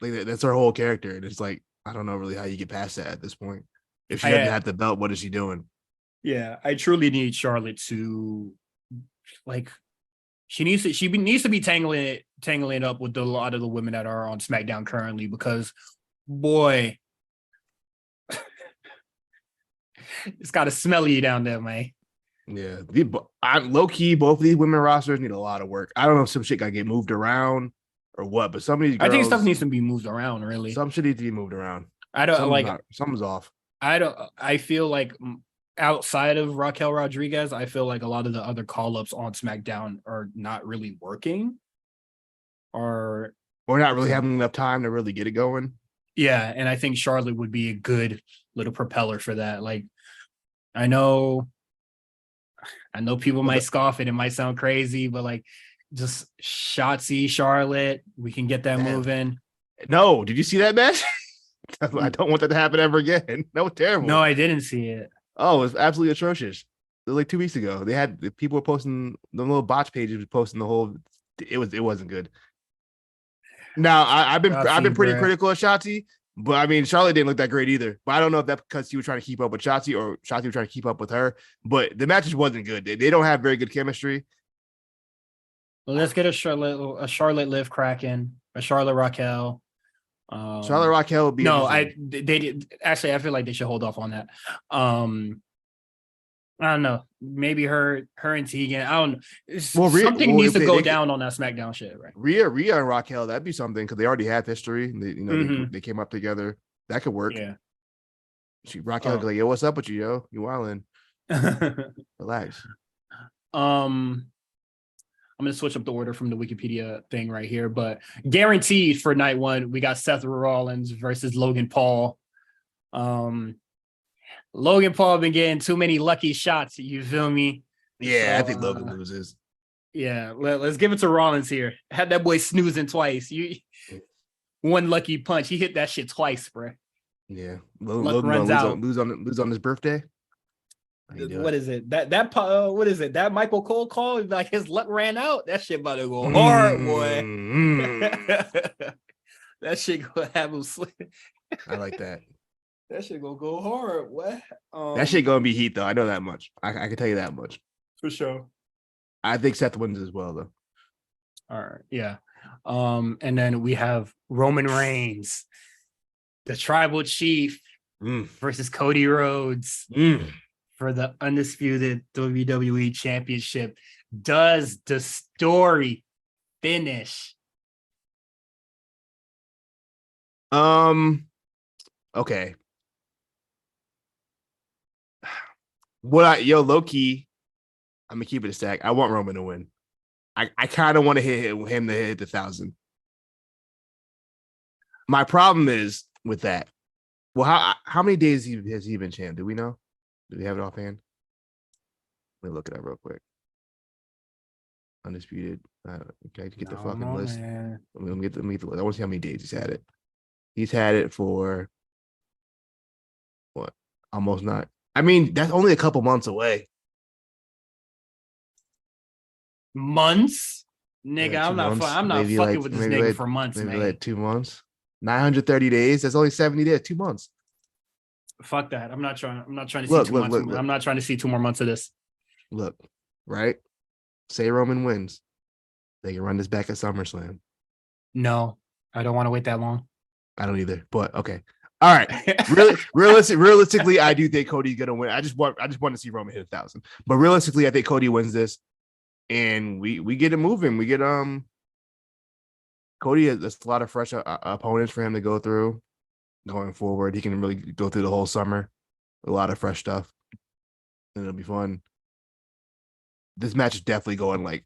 that's her whole character, and it's like I don't know really how you get past that at this point. If she doesn't have the belt, what is she doing? Yeah, I truly need Charlotte to like. She needs to be tangling it up with a lot of the women that are on SmackDown currently because, boy, it's got to smell you down there, man. Yeah, I'm low key. Both of these women rosters need a lot of work. I don't know if some shit got to get moved around or what, but some of these girls, I think stuff needs to be moved around. Really, some shit needs to be moved around. I don't something's off. I feel like outside of Raquel Rodriguez, I feel like a lot of the other call-ups on SmackDown are not really working, or not really having enough time to really get it going. Yeah, and I think Charlotte would be a good little propeller for that. Like, I know people might scoff it. It might sound crazy, but like, just Shotzi, Charlotte, we can get that moving. No, did you see that match? I don't want that to happen ever again. That was terrible. No, I didn't see it. Oh, it was absolutely atrocious. It was like 2 weeks ago. They had people were posting the little botch pages, was posting the whole. It wasn't good. Now I've been pretty critical of Shotzi, but I mean Charlotte didn't look that great either. But I don't know if that's because she was trying to keep up with Shotzi or Shotzi was trying to keep up with her. But the match just wasn't good. They don't have very good chemistry. Well, let's get a Charlotte Liv Kraken, a Charlotte Raquel. Charlotte Raquel would be they actually I feel like they should hold off on that. I don't know. Maybe her and Tegan. I don't know. Something needs to go down on that SmackDown shit, right? Rhea and Raquel, that'd be something because they already have history. They came up together. That could work. Yeah. Raquel like, yo, what's up with you, yo? You wildin'. Relax. I'm gonna switch up the order from the Wikipedia thing right here, but guaranteed for night one, we got Seth Rollins versus Logan Paul. Logan Paul been getting too many lucky shots. You feel me? Yeah, so, I think Logan loses. Yeah, let's give it to Rollins here. Had that boy snoozing twice. One lucky punch. He hit that shit twice, bro. Yeah, Logan runs out. Lose on his birthday. What is it? What is it? That Michael Cole call? Like his luck ran out. That shit about to go hard, boy. That shit gonna have him slip. I like that. That shit gonna go hard. What? That shit gonna be heat though. I know that much. I can tell you that much for sure. I think Seth wins as well though. All right, yeah. And then we have Roman Reigns, the Tribal Chief, versus Cody Rhodes for the undisputed WWE Championship. Does the story finish? Okay. Low key, I'm gonna keep it a stack. I want Roman to win. I kind of want to hit him to hit the 1,000. My problem is with that. Well, how many days has he been champ? Do we know? Do they have it offhand? Let me look it up real quick. Undisputed. Okay, get the fucking list. Man. Let me get the list. I want to see how many days he's had it. He's had it for what? Almost not. I mean, that's only a couple months away. Months? Nigga, Yeah, I'm not months. I'm not Maybe fucking like- with this maybe nigga like- for months, Maybe man. like 2 months. 930 days. That's only 70 days. 2 months. Fuck that. I'm not trying to Look, see 2 look, months. look. I'm not trying to see 2 more months of this. Look, right? Say Roman wins. They can run this back at SummerSlam. No, I don't want to wait that long. I don't either, but okay. All right. Realistically, I do think Cody's gonna win. I just want to see Roman hit 1,000. But realistically, I think Cody wins this, and we get it moving. We get Cody has a lot of fresh opponents for him to go through going forward. He can really go through the whole summer. A lot of fresh stuff, and it'll be fun. This match is definitely going like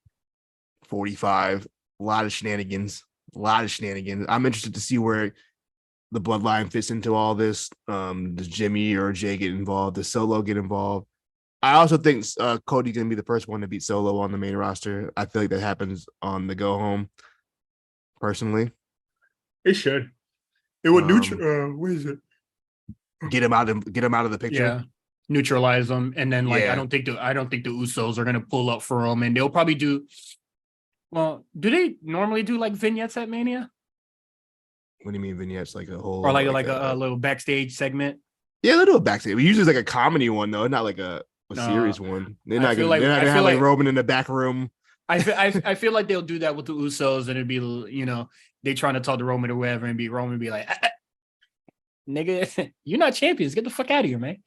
45. A lot of shenanigans. I'm interested to see where the bloodline fits into all this. Does Jimmy or Jay get involved? Does Solo get involved? I also think Cody's gonna be the first one to beat Solo on the main roster. I feel like that happens on the go home. Personally, It should. It would what is it? Get him out of the picture. Yeah, neutralize them, and then like Yeah. I don't think the Usos are gonna pull up for Roman. They'll probably do. Well, do they normally do like vignettes at Mania, What do you mean vignettes? Like a whole, or like a little backstage segment? Yeah, they do a backstage. Usually it's like a comedy one though, not like a serious one. They're not gonna have like Roman in the back room. I feel like they'll do that with the Usos, and it'd be they trying to talk to Roman or whatever, and Roman be like, nigga, you're not champions. Get the fuck out of here, man.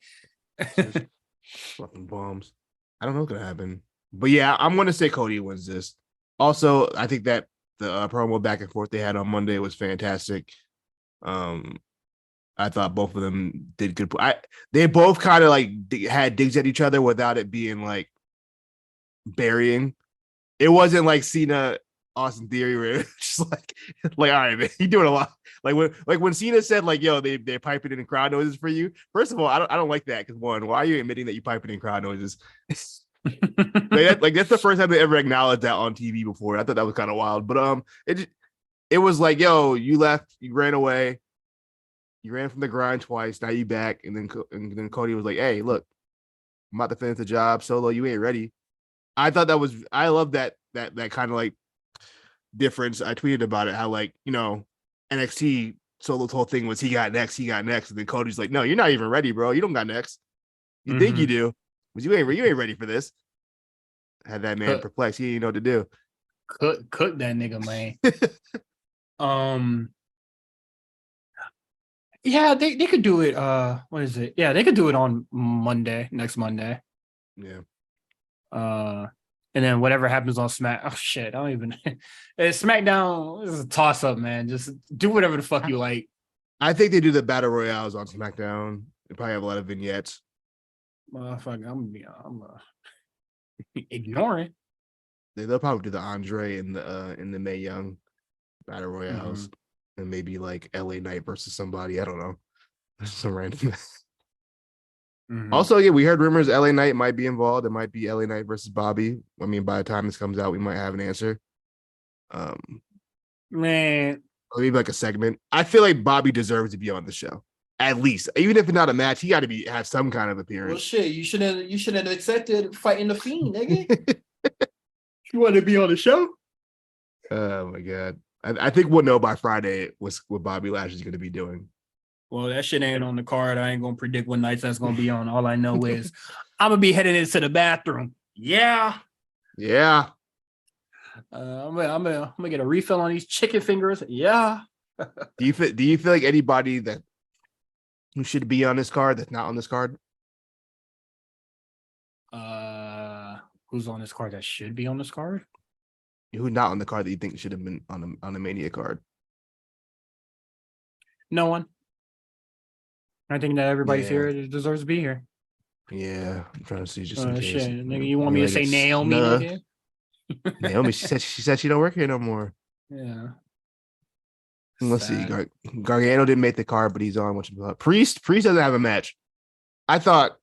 Fucking bombs. I don't know what's gonna happen, but yeah, I'm gonna say Cody wins this. Also, I think that the promo back and forth they had on Monday was fantastic. I thought both of them did good. They both kind of like had digs at each other without it being like burying. It wasn't like Cena Austin Theory where it's just like all right, man, you doing a lot. Like when Cena said like, yo, they're piping in crowd noises for you. First of all, I don't like that because one, why are you admitting that you piping in crowd noises? like that's the first time they ever acknowledged that on TV before. I thought that was kind of wild, but it was like, yo, you left, you ran away, you ran from the grind twice, now you back, and then Cody was like, hey, look, I'm about to finish the job, Solo, you ain't ready. I thought I love that kind of like difference. I tweeted about it, how like, NXT Solo's whole thing was he got next, and then Cody's like, no, you're not even ready, bro. You don't got next. You think you do, but you ain't ready for this. Had that man perplexed. He didn't know what to do. Cook that nigga, man. Yeah, they could do it. What is it? Yeah, they could do it on next Monday. Yeah. And then whatever happens on Smack. Oh shit, I don't even. SmackDown is a toss up, man. Just do whatever the fuck you like. I think they do the battle royales on SmackDown. They probably have a lot of vignettes. Motherfucker, I'm ignoring. They'll probably do the Andre in the Mae Young battle royales, and maybe like LA Knight versus somebody. I don't know. Some random. Also, yeah, we heard rumors LA Knight might be involved. It might be LA Knight versus Bobby. I mean, by the time this comes out, we might have an answer. Man, or maybe like a segment. I feel like Bobby deserves to be on the show. At least, even if it's not a match, he got to have some kind of appearance. Well, shit, you should have accepted fighting the Fiend, nigga. you want to be on the show? Oh my god! I think we'll know by Friday what Bobby Lashley's going to be doing. Well, that shit ain't on the card. I ain't gonna predict what nights that's gonna be on. All I know is I'm gonna be heading into the bathroom. Yeah. I'm gonna get a refill on these chicken fingers. Yeah. Do you feel like anybody who should be on this card that's not on this card? Who's on this card that should be on this card? Who's not on the card that you think should have been on the Mania card? No one. I think that everybody's here that deserves to be here. Yeah, I'm trying to see just in case. Shit, nigga, you want me to say Naomi? Nigga? Naomi, she said she don't work here no more. Yeah. Let's see. Gargano didn't make the card, but he's on. Priest doesn't have a match. I thought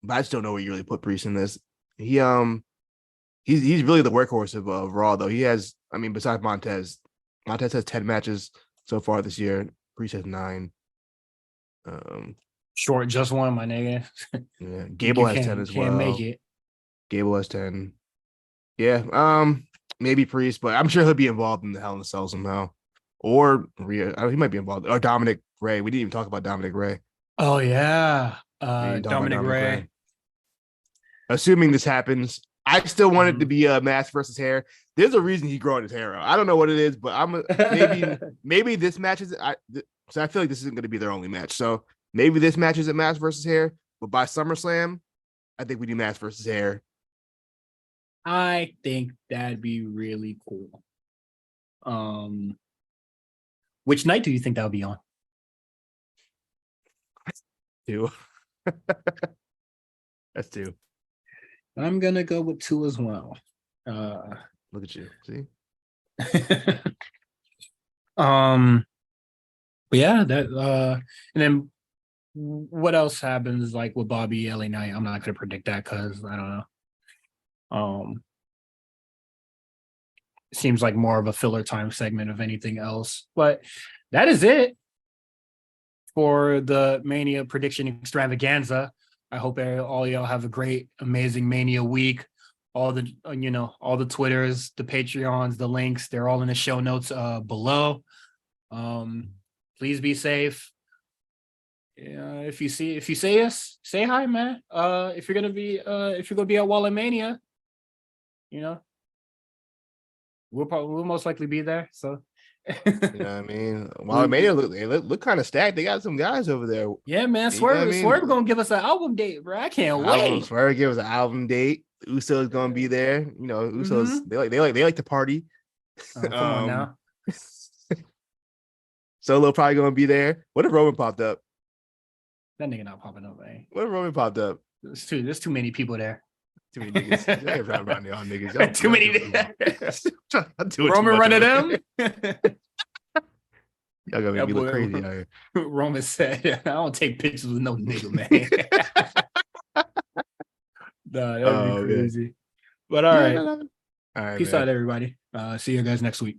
but I just don't know where you really put Priest in this. He's really the workhorse of Raw though. He has, I mean, besides Montez has 10 matches so far this year. Priest has 9. Short just one, my nigga. Yeah, Gable has 10 as well. Can't make it. Gable has 10. Yeah, maybe Priest, but I'm sure he'll be involved in the Hell in a Cell somehow. Or Rhea, he might be involved. Or Dominic Ray. We didn't even talk about Dominic Ray. Oh yeah, Dominic Ray. Assuming this happens, I still want it to be a mask versus hair. There's a reason he's growing his hair out. I don't know what it is, but maybe this match is. So I feel like this isn't going to be their only match. So maybe this match is a mask versus hair. But by SummerSlam, I think we do mask versus hair. I think that'd be really cool. Which night do you think that would be on? 2. That's 2. I'm gonna go with 2 as well. Look at you. See? But yeah, that and then what else happens like with Bobby LA Knight? I'm not gonna predict that because I don't know. It seems like more of a filler time segment of anything else. But that is it for the Mania prediction extravaganza. I hope all y'all have a great, amazing Mania week. All the all the Twitters, the Patreons, the links, they're all in the show notes below. Please be safe. If you see us, say hi, man. If you're gonna be at Wrestlemania, we'll most likely be there. So you know what I mean? Wrestlemania they look kind of stacked. They got some guys over there. Yeah, man. Swerve gonna give us an album date, bro. I can't wait. Swerve give us an album date. Uso's gonna be there. You know, Usos they like to party. Come on now. Solo probably gonna be there. What if Roman popped up? That nigga not popping up, man. What if Roman popped up? There's too many people there. Too many niggas. Around y'all niggas. Too many. Roman running them. Y'all gonna make me look crazy out here. Roman said, "I don't take pictures with no nigga, man." Nah, that would be crazy. But all right. All right. Peace out, everybody. See you guys next week.